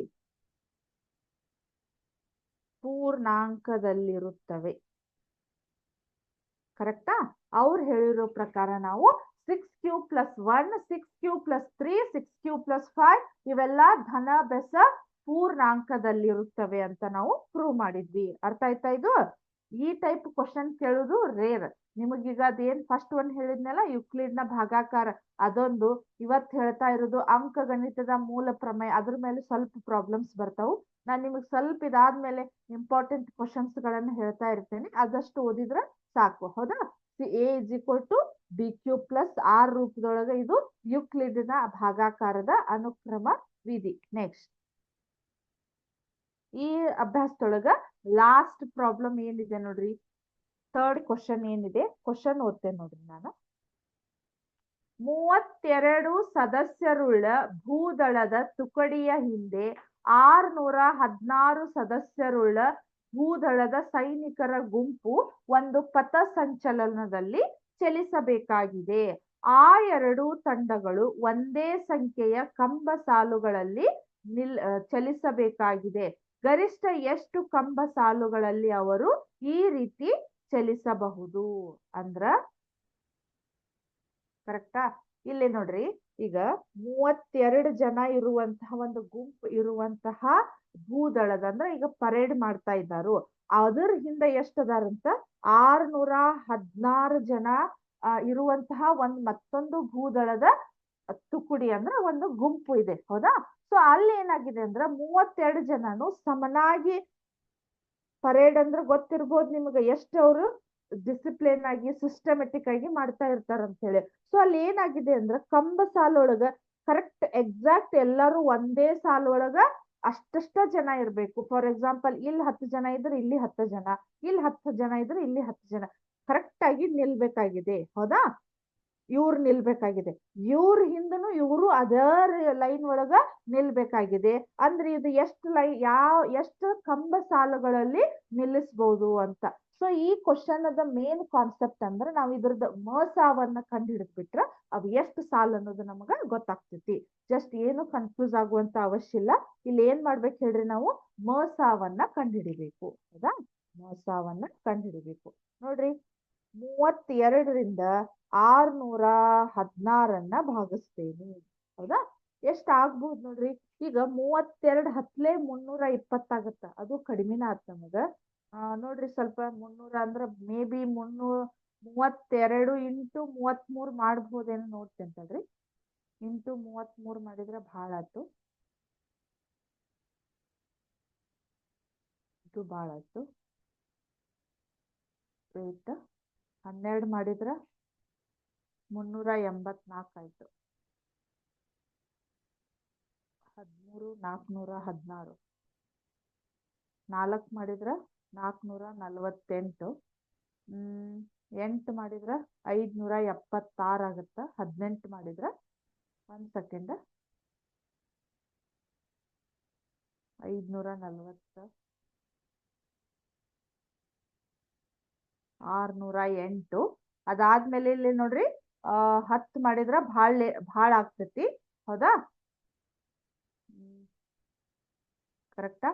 ಕರೆಕ್ಟಾ? ಅವ್ರು ಹೇಳಿರೋ ಪ್ರಕಾರ ನಾವು 6q+1, 6q+3, 6q+5 ಇವೆಲ್ಲ ಧನ ಬೆಸ ಪೂರ್ಣಾಂಕದಲ್ಲಿರುತ್ತವೆ ಅಂತ ನಾವು ಪ್ರೂವ್ ಮಾಡಿದ್ವಿ. ಅರ್ಥ ಆಯ್ತಾ ಇದು? ಈ ಟೈಪ್ ಕ್ವಶನ್ ಕೇಳುದು ರೇರ್. ನಿಮಗೀಗ ಅದೇನ್ ಫಸ್ಟ್ ಒಂದ್ ಹೇಳಿದ್ನಲ್ಲ ಯುಕ್ಲಿಡ್ನ ಭಾಗಾಕಾರ, ಅದೊಂದು. ಇವತ್ ಹೇಳ್ತಾ ಇರೋದು ಅಂಕಗಣಿತದ ಮೂಲ ಪ್ರಮೇಯ, ಅದ್ರ ಮೇಲೆ ಸ್ವಲ್ಪ ಪ್ರಾಬ್ಲಮ್ಸ್ ಬರ್ತಾವು. ನಾನ್ ನಿಮಗ್ ಸ್ವಲ್ಪ ಇದಾದ್ಮೇಲೆ ಇಂಪಾರ್ಟೆಂಟ್ ಕ್ವಶನ್ಸ್ ಗಳನ್ನ ಹೇಳ್ತಾ ಇರ್ತೇನೆ, ಅದಷ್ಟು ಓದಿದ್ರೆ ಸಾಕು. ಹೌದಾ? A is equal to B Q plus R ರೂಪದೊಳಗ ಇದು ಯುಕ್ಲಿಡ್ನ ಭಾಗಾಕಾರದ ಅನುಕ್ರಮ ವಿಧಿ. ನೆಕ್ಸ್ಟ್ ಈ ಅಭ್ಯಾಸದೊಳಗ ಲಾಸ್ಟ್ ಪ್ರಾಬ್ಲಮ್ ಏನಿದೆ ನೋಡ್ರಿ, ಥರ್ಡ್ ಕ್ವಶನ್ ಏನಿದೆ, ಕ್ವಶನ್ ಓದ್ತೇನೆ ನೋಡ್ರಿ ನಾನು. 32 ಸದಸ್ಯರುಳ್ಳ ಭೂದಳದ ತುಕಡಿಯ ಹಿಂದೆ 616 ಸದಸ್ಯರುಳ್ಳ ಭೂದಳದ ಸೈನಿಕರ ಗುಂಪು ಒಂದು ಪಥಸಂಚಲನದಲ್ಲಿ ಚಲಿಸಬೇಕಾಗಿದೆ. ಆ ಎರಡೂ ತಂಡಗಳು ಒಂದೇ ಸಂಖ್ಯೆಯ ಕಂಬ ಸಾಲುಗಳಲ್ಲಿ ಚಲಿಸಬೇಕಾಗಿದೆ. ಗರಿಷ್ಠ ಎಷ್ಟು ಕಂಬ ಸಾಲುಗಳಲ್ಲಿ ಅವರು ಈ ರೀತಿ ಚಲಿಸಬಹುದು ಅಂದ್ರ ಕರೆಕ್ಟಾ? ಇಲ್ಲಿ ನೋಡ್ರಿ, ಈಗ 32 ಜನ ಇರುವಂತಹ ಒಂದು ಗುಂಪು ಇರುವಂತಹ ಭೂದಳದ, ಅಂದ್ರೆ ಈಗ ಪರೇಡ್ ಮಾಡ್ತಾ ಇದ್ದಾರು, ಅದ್ರ ಹಿಂದೆ ಎಷ್ಟದಾರಂತ 616 ಜನ ಇರುವಂತಹ ಮತ್ತೊಂದು ಭೂದಳದ ತುಕುಡಿ ಅಂದ್ರೆ ಒಂದು ಗುಂಪು ಇದೆ. ಹೌದಾ? ಸೊ ಅಲ್ಲಿ ಏನಾಗಿದೆ ಅಂದ್ರೆ 32 ಜನನು ಸಮನಾಗಿ ಪರೇಡ್ ಅಂದ್ರೆ ಗೊತ್ತಿರ್ಬೋದು ನಿಮ್ಗೆ ಎಷ್ಟು ಅವರು ಡಿಸಿಪ್ಲಿನ್ ಆಗಿ ಸಿಸ್ಟಮೆಟಿಕ್ ಆಗಿ ಮಾಡ್ತಾ ಇರ್ತಾರ ಅಂತ ಹೇಳಿ. ಸೊ ಅಲ್ಲಿ ಏನಾಗಿದೆ ಅಂದ್ರೆ ಕಂಬ ಸಾಲೊಳಗ ಕರೆಕ್ಟ್ ಎಕ್ಸಾಕ್ಟ್ ಎಲ್ಲರೂ ಒಂದೇ ಸಾಲೊಳಗ ಅಷ್ಟಷ್ಟ ಜನ ಇರ್ಬೇಕು. ಫಾರ್ ಎಕ್ಸಾಂಪಲ್ ಇಲ್ಲಿ 10 ಜನ ಇದ್ರೆ ಇಲ್ಲಿ 10 ಜನ, ಇಲ್ಲಿ 10 ಜನ ಇದ್ರೆ ಇಲ್ಲಿ 10 ಜನ ಕರೆಕ್ಟ್ ಆಗಿ ನಿಲ್ಬೇಕಾಗಿದೆ. ಹೌದಾ? ಇವ್ರು ನಿಲ್ಬೇಕಾಗಿದೆ, ಇವ್ರ ಹಿಂದನು ಇವರು ಅದರ್ ಲೈನ್ ಒಳಗ ನಿಲ್ಬೇಕಾಗಿದೆ. ಅಂದ್ರೆ ಇದು ಎಷ್ಟು ಎಷ್ಟು ಕಂಬ ಸಾಲುಗಳಲ್ಲಿ ನಿಲ್ಲಿಸಬಹುದು ಅಂತ. ಸೊ ಈ ಕ್ವಶನ್ ಅದ ಮೇನ್ ಕಾನ್ಸೆಪ್ಟ್ ಅಂದ್ರೆ ನಾವ್ ಇದ್ರದ್ದು ಮಸಾವನ್ನ ಕಂಡು ಹಿಡಿದ್ಬಿಟ್ರ ಅದು ಎಷ್ಟು ಸಾಲು ಅನ್ನೋದು ನಮಗ ಗೊತ್ತಾಗ್ತೈತಿ. ಜಸ್ಟ್ ಏನು ಕನ್ಫ್ಯೂಸ್ ಆಗುವಂತ ಅವಶ್ಯ ಇಲ್ಲ. ಇಲ್ಲಿ ಏನ್ ಮಾಡ್ಬೇಕು ಹೇಳ್ರಿ, ನಾವು ಮಸಾವನ್ನ ಕಂಡು ಹಿಡಿಬೇಕು. ಹೌದಾ? ಮಸಾವನ್ನ ಕಂಡು ಹಿಡಿಬೇಕು. ನೋಡ್ರಿ, 32ರಿಂದ 616 ಭಾಗಿಸ್ತೇನೆ. ಹೌದಾ? ಎಷ್ಟ್ ಆಗ್ಬಹುದು ನೋಡ್ರಿ. ಈಗ 32 ಹತ್ಲೆ 320 ಆಗತ್ತ, ಅದು ಕಡಿಮೆನ ಆತ್ ನಮಗ. ನೋಡ್ರಿ ಸ್ವಲ್ಪ 300 ಅಂದ್ರ ಮೇ ಬಿ 32 ಇಂಟು 33 ಮಾಡ್ಬೋದೇನೋ ನೋಡ್ತೇನೆ ತಡ್ರಿ. ಇಂಟು 33 ಮಾಡಿದ್ರ ಭಾಳ ಆಯ್ತು, ಇದು ಭಾಳ ಆಯ್ತು. 12 ಮಾಡಿದ್ರ 384 ಆಯ್ತು. 13 416, 4 ಮಾಡಿದ್ರ 448, 8 ಮಾಡಿದ್ರ 576 ಆಗತ್ತ. 18 ಮಾಡಿದ್ರ 1 ಸೆಕೆಂಡ್ 540, 608. ಅದಾದ್ಮೇಲೆ ಇಲ್ಲಿ ನೋಡ್ರಿ 10 ಮಾಡಿದ್ರ ಭಾಳ ಆಗ್ತೈತಿ. ಹೌದಾ? ಕರೆಕ್ಟಾ?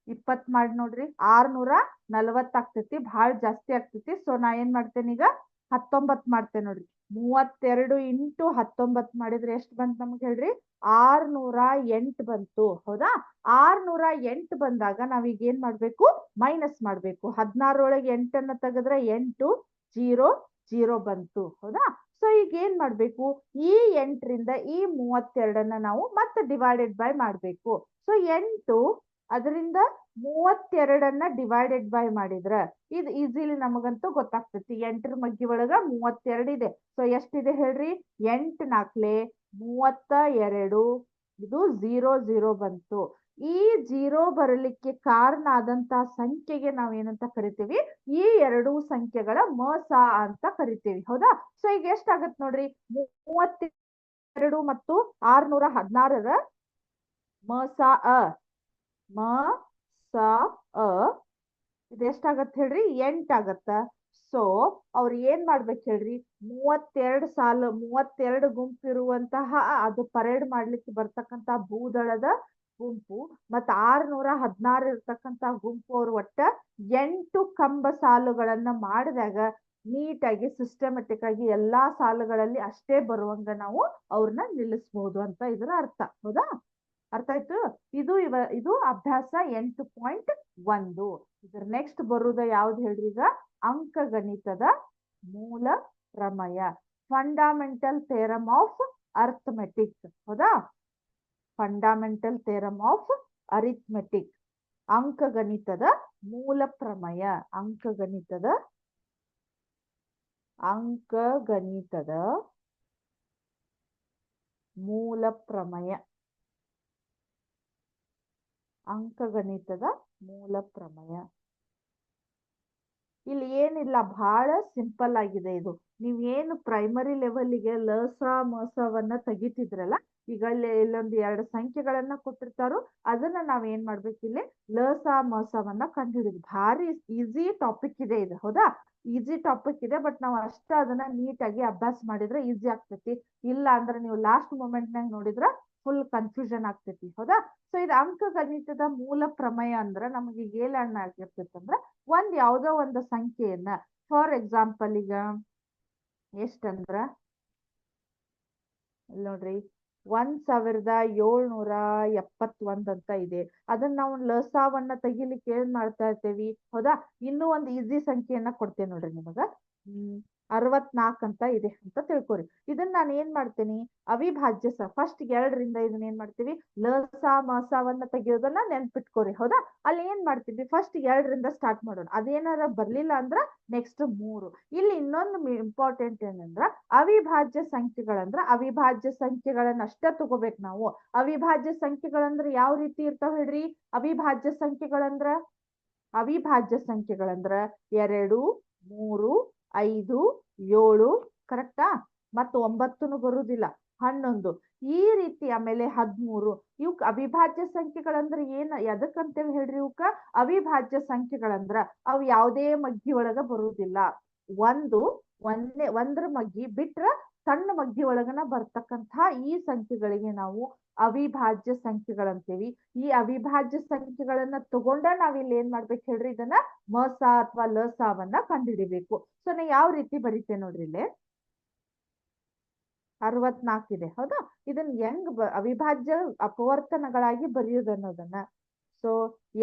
20 ಮಾಡಿ ನೋಡ್ರಿ 640 ಆಗ್ತೈತಿ, ಭಾಳ ಜಾಸ್ತಿ ಆಗ್ತೈತಿ. ಸೊ ನಾ ಏನ್ ಮಾಡ್ತೇನೆ ಈಗ 19 ಮಾಡ್ತೇನೆ ನೋಡ್ರಿ. 32 ಇಂಟು 19 ಮಾಡಿದ್ರೆ ಎಷ್ಟು ಬಂತು ನಮ್ಗೆ ಹೇಳ್ರಿ? 608 ಬಂತು. ಹೌದಾ? 608 ಬಂದಾಗ ನಾವೀಗ ಏನ್ ಮಾಡ್ಬೇಕು? ಮೈನಸ್ ಮಾಡ್ಬೇಕು. 16 ಒಳಗೆ 8 ತೆಗೆದ್ರೆ 8 0 0 ಬಂತು. ಹೌದಾ? ಸೊ ಈಗ ಏನ್ ಮಾಡ್ಬೇಕು? ಈ 8ರಿಂದ ಈ 32 ನಾವು ಮತ್ತೆ ಡಿವೈಡೆಡ್ ಬೈ ಮಾಡ್ಬೇಕು. ಸೊ 8 ಅದರಿಂದ 32 ಡಿವೈಡೆಡ್ ಬೈ ಮಾಡಿದ್ರ ಇದು ಈಸಿಲಿ ನಮಗಂತೂ ಗೊತ್ತಾಗ್ತೈತಿ. 8ರ ಮಗ್ಗಿ ಒಳಗ 32 ಇದೆ. ಸೊ ಎಷ್ಟಿದೆ ಹೇಳ್ರಿ? 8 4 32, ಇದು 0 0 ಬಂತು. ಈ 0 ಬರಲಿಕ್ಕೆ ಕಾರಣ ಆದಂತಹ ಸಂಖ್ಯೆಗೆ ನಾವೇನಂತ ಕರಿತೀವಿ? ಈ ಎರಡೂ ಸಂಖ್ಯೆಗಳ ಮಸ ಅಂತ ಕರಿತೀವಿ. ಹೌದಾ? ಸೊ ಈಗ ಎಷ್ಟಾಗತ್ ನೋಡ್ರಿ, 32 ಮತ್ತು 616ರ ಮಸ ಇದು ಎಷ್ಟಾಗತ್ ಹೇಳ್ರಿ? 8 ಆಗತ್ತ. ಸೊ ಅವ್ರು ಏನ್ ಮಾಡ್ಬೇಕು ಹೇಳ್ರಿ? 32 ಗುಂಪು ಇರುವಂತಹ ಅದು ಪರೇಡ್ ಮಾಡ್ಲಿಕ್ಕೆ ಬರ್ತಕ್ಕಂತ ಭೂದಳದ ಗುಂಪು ಮತ್ತ 616 ಇರ್ತಕ್ಕಂತ ಗುಂಪು ಅವ್ರು ಒಟ್ಟ 8 ಕಂಬ ಸಾಲುಗಳನ್ನ ಮಾಡಿದಾಗ ನೀಟಾಗಿ ಸಿಸ್ಟಮೆಟಿಕ್ ಆಗಿ ಎಲ್ಲಾ ಸಾಲುಗಳಲ್ಲಿ ಅಷ್ಟೇ ಬರುವಂಗ ನಾವು ಅವ್ರನ್ನ ನಿಲ್ಲಿಸಬಹುದು ಅಂತ ಇದರ ಅರ್ಥ. ಹೌದಾ? ಅರ್ಥ ಆಯ್ತು? ಇದು ಅಭ್ಯಾಸ 8.1. ಇದ್ರ ನೆಕ್ಸ್ಟ್ ಬರುದ ಯಾವ್ದು ಹೇಳ್ರಿ ಈಗ? ಅಂಕಗಣಿತದ ಮೂಲ ಪ್ರಮೇಯ, ಫಂಡಾಮೆಂಟಲ್ ಥಿಯರಮ್ ಆಫ್ ಅರ್ಥಮೆಟಿಕ್. ಹೌದಾ? ಫಂಡಾಮೆಂಟಲ್ ಥಿಯರಮ್ ಆಫ್ ಅರಿಥಮೆಟಿಕ್, ಅಂಕಗಣಿತದ ಮೂಲ ಪ್ರಮೇಯ. ಅಂಕಗಣಿತದ ಮೂಲ ಪ್ರಮೇಯ. ಅಂಕಗಣಿತದ ಮೂಲ ಪ್ರಮೇಯ. ಇಲ್ಲಿ ಏನಿಲ್ಲ, ಬಹಳ ಸಿಂಪಲ್ ಆಗಿದೆ ಇದು. ನೀವ್ ಏನು ಪ್ರೈಮರಿ ಲೆವೆಲ್ಗೆ ಲಸ ಮಸವನ್ನ ತೆಗಿತಿದ್ರಲ್ಲ, ಈಗ ಇಲ್ಲೊಂದು 2 ಸಂಖ್ಯೆಗಳನ್ನ ಕೊಟ್ಟಿರ್ತಾರೋ, ಅದನ್ನ ನಾವ್ ಏನ್ ಮಾಡ್ಬೇಕು, ಇಲ್ಲಿ ಲಸ ಮಸವನ್ನ ಕಂಡುಹಿಡಿದು. ಭಾರಿ ಈಸಿ ಟಾಪಿಕ್ ಇದೆ ಇದು. ಹೌದಾ? ಈಸಿ ಟಾಪಿಕ್ ಇದೆ, ಬಟ್ ನಾವು ಅಷ್ಟ ಅದನ್ನ ನೀಟಾಗಿ ಅಭ್ಯಾಸ ಮಾಡಿದ್ರೆ ಈಸಿ ಆಗ್ತೈತಿ. ಇಲ್ಲ ಅಂದ್ರೆ ನೀವು ಲಾಸ್ಟ್ ಮೂಮೆಂಟ್ನಾಗ ನೋಡಿದ್ರ ಫುಲ್ ಕನ್ಫ್ಯೂಷನ್ ಆಗ್ತೈತಿ. ಹೌದಾ? ಸೊ ಇದು ಅಂಕಗಣಿತದ ಮೂಲ ಪ್ರಮೇಯ ಅಂದ್ರ ನಮಗೆ ಏನ್ ಆಗಿರ್ತೈತಂದ್ರ, ಯಾವ್ದೋ ಒಂದು ಸಂಖ್ಯೆಯನ್ನ, ಫಾರ್ ಎಕ್ಸಾಂಪಲ್ ಈಗ ಎಷ್ಟಂದ್ರ ನೋಡ್ರಿ 1771 ಅಂತ ಇದೆ. ಅದನ್ನ ನಾವು ಲಸಾವನ್ನ ತೆಗಿಲಿಕ್ಕೆ ಏನ್ ಮಾಡ್ತಾ ಇರ್ತೇವಿ? ಹೌದಾ? ಇನ್ನೂ ಒಂದು ಈಸಿ ಸಂಖ್ಯೆಯನ್ನ ಕೊಡ್ತೇನೆ ನೋಡ್ರಿ ನಿಮಗ. 64 ಅಂತ ಇದೆ ಅಂತ ತಿಳ್ಕೊರಿ. ಇದನ್ನ ನಾನು ಏನ್ ಮಾಡ್ತೇನಿ, ಅವಿಭಾಜ್ಯ ಫಸ್ಟ್ 2ರಿಂದ ಇದನ್ನ ಏನ್ ಮಾಡ್ತೀವಿ, ಲಸ ಮಸವನ್ನ ತೆಗಿಯೋದನ್ನ ನೆನ್ಪಿಟ್ಕೋರಿ. ಹೌದಾ? ಅಲ್ಲಿ ಏನ್ ಮಾಡ್ತೀವಿ, ಫಸ್ಟ್ 2ರಿಂದ ಸ್ಟಾರ್ಟ್ ಮಾಡೋಣ. ಅದೇನಾರ ಬರ್ಲಿಲ್ಲ ಅಂದ್ರ ನೆಕ್ಸ್ಟ್ 3. ಇಲ್ಲಿ ಇನ್ನೊಂದು ಇಂಪಾರ್ಟೆಂಟ್ ಏನಂದ್ರ, ಅವಿಭಾಜ್ಯ ಸಂಖ್ಯೆಗಳನ್ನ ಅಷ್ಟೇ ತಗೋಬೇಕು ನಾವು. ಅವಿಭಾಜ್ಯ ಸಂಖ್ಯೆಗಳಂದ್ರ ಯಾವ ರೀತಿ ಇರ್ತಾವ ಹೇಳ್ರಿ? ಅವಿಭಾಜ್ಯ ಸಂಖ್ಯೆಗಳಂದ್ರ 2, 3, 5, 7, ಕರೆಕ್ಟಾ? ಮತ್ತು 9 ಬರುದಿಲ್ಲ, 11 ಈ ರೀತಿ, ಆಮೇಲೆ 13. ಇವಕ್ ಅವಿಭಾಜ್ಯ ಸಂಖ್ಯೆಗಳಂದ್ರ ಎದಕ್ಕಂತೇಳಿ ಹೇಳ್ರಿ? ಇವಕ್ಕ ಅವಿಭಾಜ್ಯ ಸಂಖ್ಯೆಗಳಂದ್ರ ಅವು ಯಾವುದೇ ಮಗ್ಗಿ ಒಳಗ ಬರುವುದಿಲ್ಲ. ಒಂದ್ರ ಮಗ್ಗಿ ಬಿಟ್ರ ಸಣ್ಣ ಮಗ್ಗಿ ಒಳಗನ ಬರ್ತಕ್ಕಂಥ ಈ ಸಂಖ್ಯೆಗಳಿಗೆ ನಾವು ಅವಿಭಾಜ್ಯ ಸಂಖ್ಯೆಗಳಂತೇವಿ. ಈ ಅವಿಭಾಜ್ಯ ಸಂಖ್ಯೆಗಳನ್ನ ತಗೊಂಡ ನಾವಿಲ್ಲಿ ಏನ್ ಮಾಡ್ಬೇಕು ಹೇಳ್ರಿ? ಇದನ್ನ ಮಸ ಅಥವಾ ಲಸವನ್ನ ಕಂಡುಹಿಡಿಬೇಕು. ಸೊ ನಾ ಯಾವ ರೀತಿ ಬರೀತೇನೆ ನೋಡ್ರಿ, ಇಲ್ಲಿ 64 ಇದೆ. ಹೌದಾ? ಇದನ್ನ ಹೆಂಗ್ ಅವಿಭಾಜ್ಯ ಅಪವರ್ತನಗಳಾಗಿ ಬರೆಯುವುದು ಅನ್ನೋದನ್ನ, ಸೊ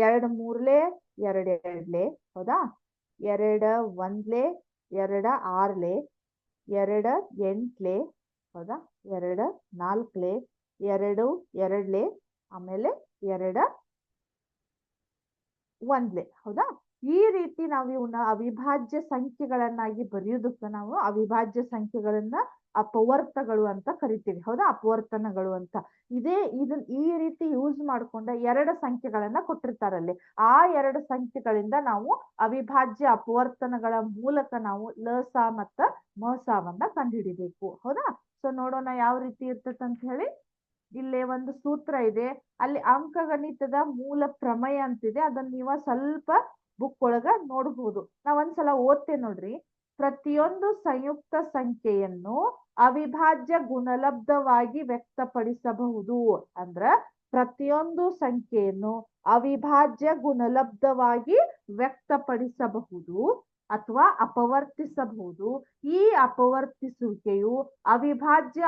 2 3 2 2. ಹೌದಾ? 2 1 2 6, 2 8. ಹೌದಾ? 2 4, 2 2, ಆಮೇಲೆ 2 1. ಹೌದಾ? ಈ ರೀತಿ ನಾವು ಇವನ್ನ ಅವಿಭಾಜ್ಯ ಸಂಖ್ಯೆಗಳನ್ನಾಗಿ ಬರೆಯುವುದಕ್ಕೆ ನಾವು ಅವಿಭಾಜ್ಯ ಸಂಖ್ಯೆಗಳನ್ನ ಅಪವರ್ತಗಳು ಅಂತ ಕರಿತೀವಿ. ಹೌದಾ? ಅಪವರ್ತನಗಳು ಅಂತ. ಈ ರೀತಿ ಯೂಸ್ ಮಾಡ್ಕೊಂಡ 2 ಸಂಖ್ಯೆಗಳನ್ನ ಕೊಟ್ಟಿರ್ತಾರಲ್ಲಿ, ಆ 2 ಸಂಖ್ಯೆಗಳಿಂದ ನಾವು ಅವಿಭಾಜ್ಯ ಅಪವರ್ತನಗಳ ಮೂಲಕ ನಾವು ಲಸ ಮತ್ತ ಮಸವನ್ನ ಕಂಡುಹಿಡಿಬೇಕು. ಹೌದಾ? ಸೊ ನೋಡೋಣ ಯಾವ ರೀತಿ ಇರ್ತೈತೆ ಅಂತ ಹೇಳಿ. ಇಲ್ಲೇ ಒಂದು ಸೂತ್ರ ಇದೆ, ಅಲ್ಲಿ ಅಂಕಗಣಿತದ ಮೂಲ ಪ್ರಮೇಯ ಅಂತಿದೆ. ಅದನ್ನ ನೀವ ಸ್ವಲ್ಪ ಬುಕ್ ಒಳಗ ನೋಡ್ಬೋದು. ನಾವ್ ಒಂದ್ಸಲ ಓದ್ತೇನೆ ನೋಡ್ರಿ. ಪ್ರತಿಯೊಂದು ಸಂಯುಕ್ತ ಸಂಖ್ಯೆಯನ್ನು ಅವಿಭಾಜ್ಯ ಗುಣಲಬ್ಧವಾಗಿ ವ್ಯಕ್ತಪಡಿಸಬಹುದು. ಅಂದ್ರ ಪ್ರತಿಯೊಂದು ಸಂಖ್ಯೆಯನ್ನು ಅವಿಭಾಜ್ಯ ಗುಣಲಬ್ಧವಾಗಿ ವ್ಯಕ್ತಪಡಿಸಬಹುದು ಅಥವಾ ಅಪವರ್ತಿಸಬಹುದು. ಈ ಅಪವರ್ತಿಸುವಿಕೆಯು ಅವಿಭಾಜ್ಯ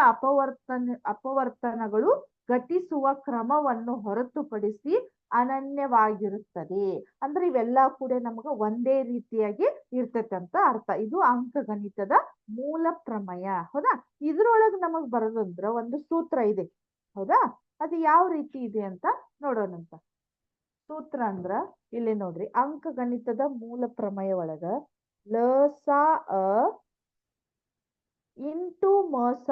ಅಪವರ್ತನಗಳು ಘಟಿಸುವ ಕ್ರಮವನ್ನು ಹೊರತುಪಡಿಸಿ ಅನನ್ಯವಾಗಿರುತ್ತದೆ. ಅಂದ್ರೆ ಇವೆಲ್ಲ ಕೂಡ ನಮಗ ಒಂದೇ ರೀತಿಯಾಗಿ ಇರ್ತೈತೆ ಅಂತ ಅರ್ಥ. ಇದು ಅಂಕಗಣಿತದ ಮೂಲ ಪ್ರಮೇಯ. ಹೌದಾ? ಇದ್ರೊಳಗೆ ನಮಗ್ ಬರೋದಂದ್ರ ಒಂದು ಸೂತ್ರ ಇದೆ. ಹೌದಾ? ಅದು ಯಾವ ರೀತಿ ಇದೆ ಅಂತ ನೋಡೋಣಂತ. ಸೂತ್ರ ಅಂದ್ರ ಇಲ್ಲಿ ನೋಡ್ರಿ, ಅಂಕಗಣಿತದ ಮೂಲ ಪ್ರಮೇಯ ಒಳಗ ಲಸ ಇಂಟು ಮಸ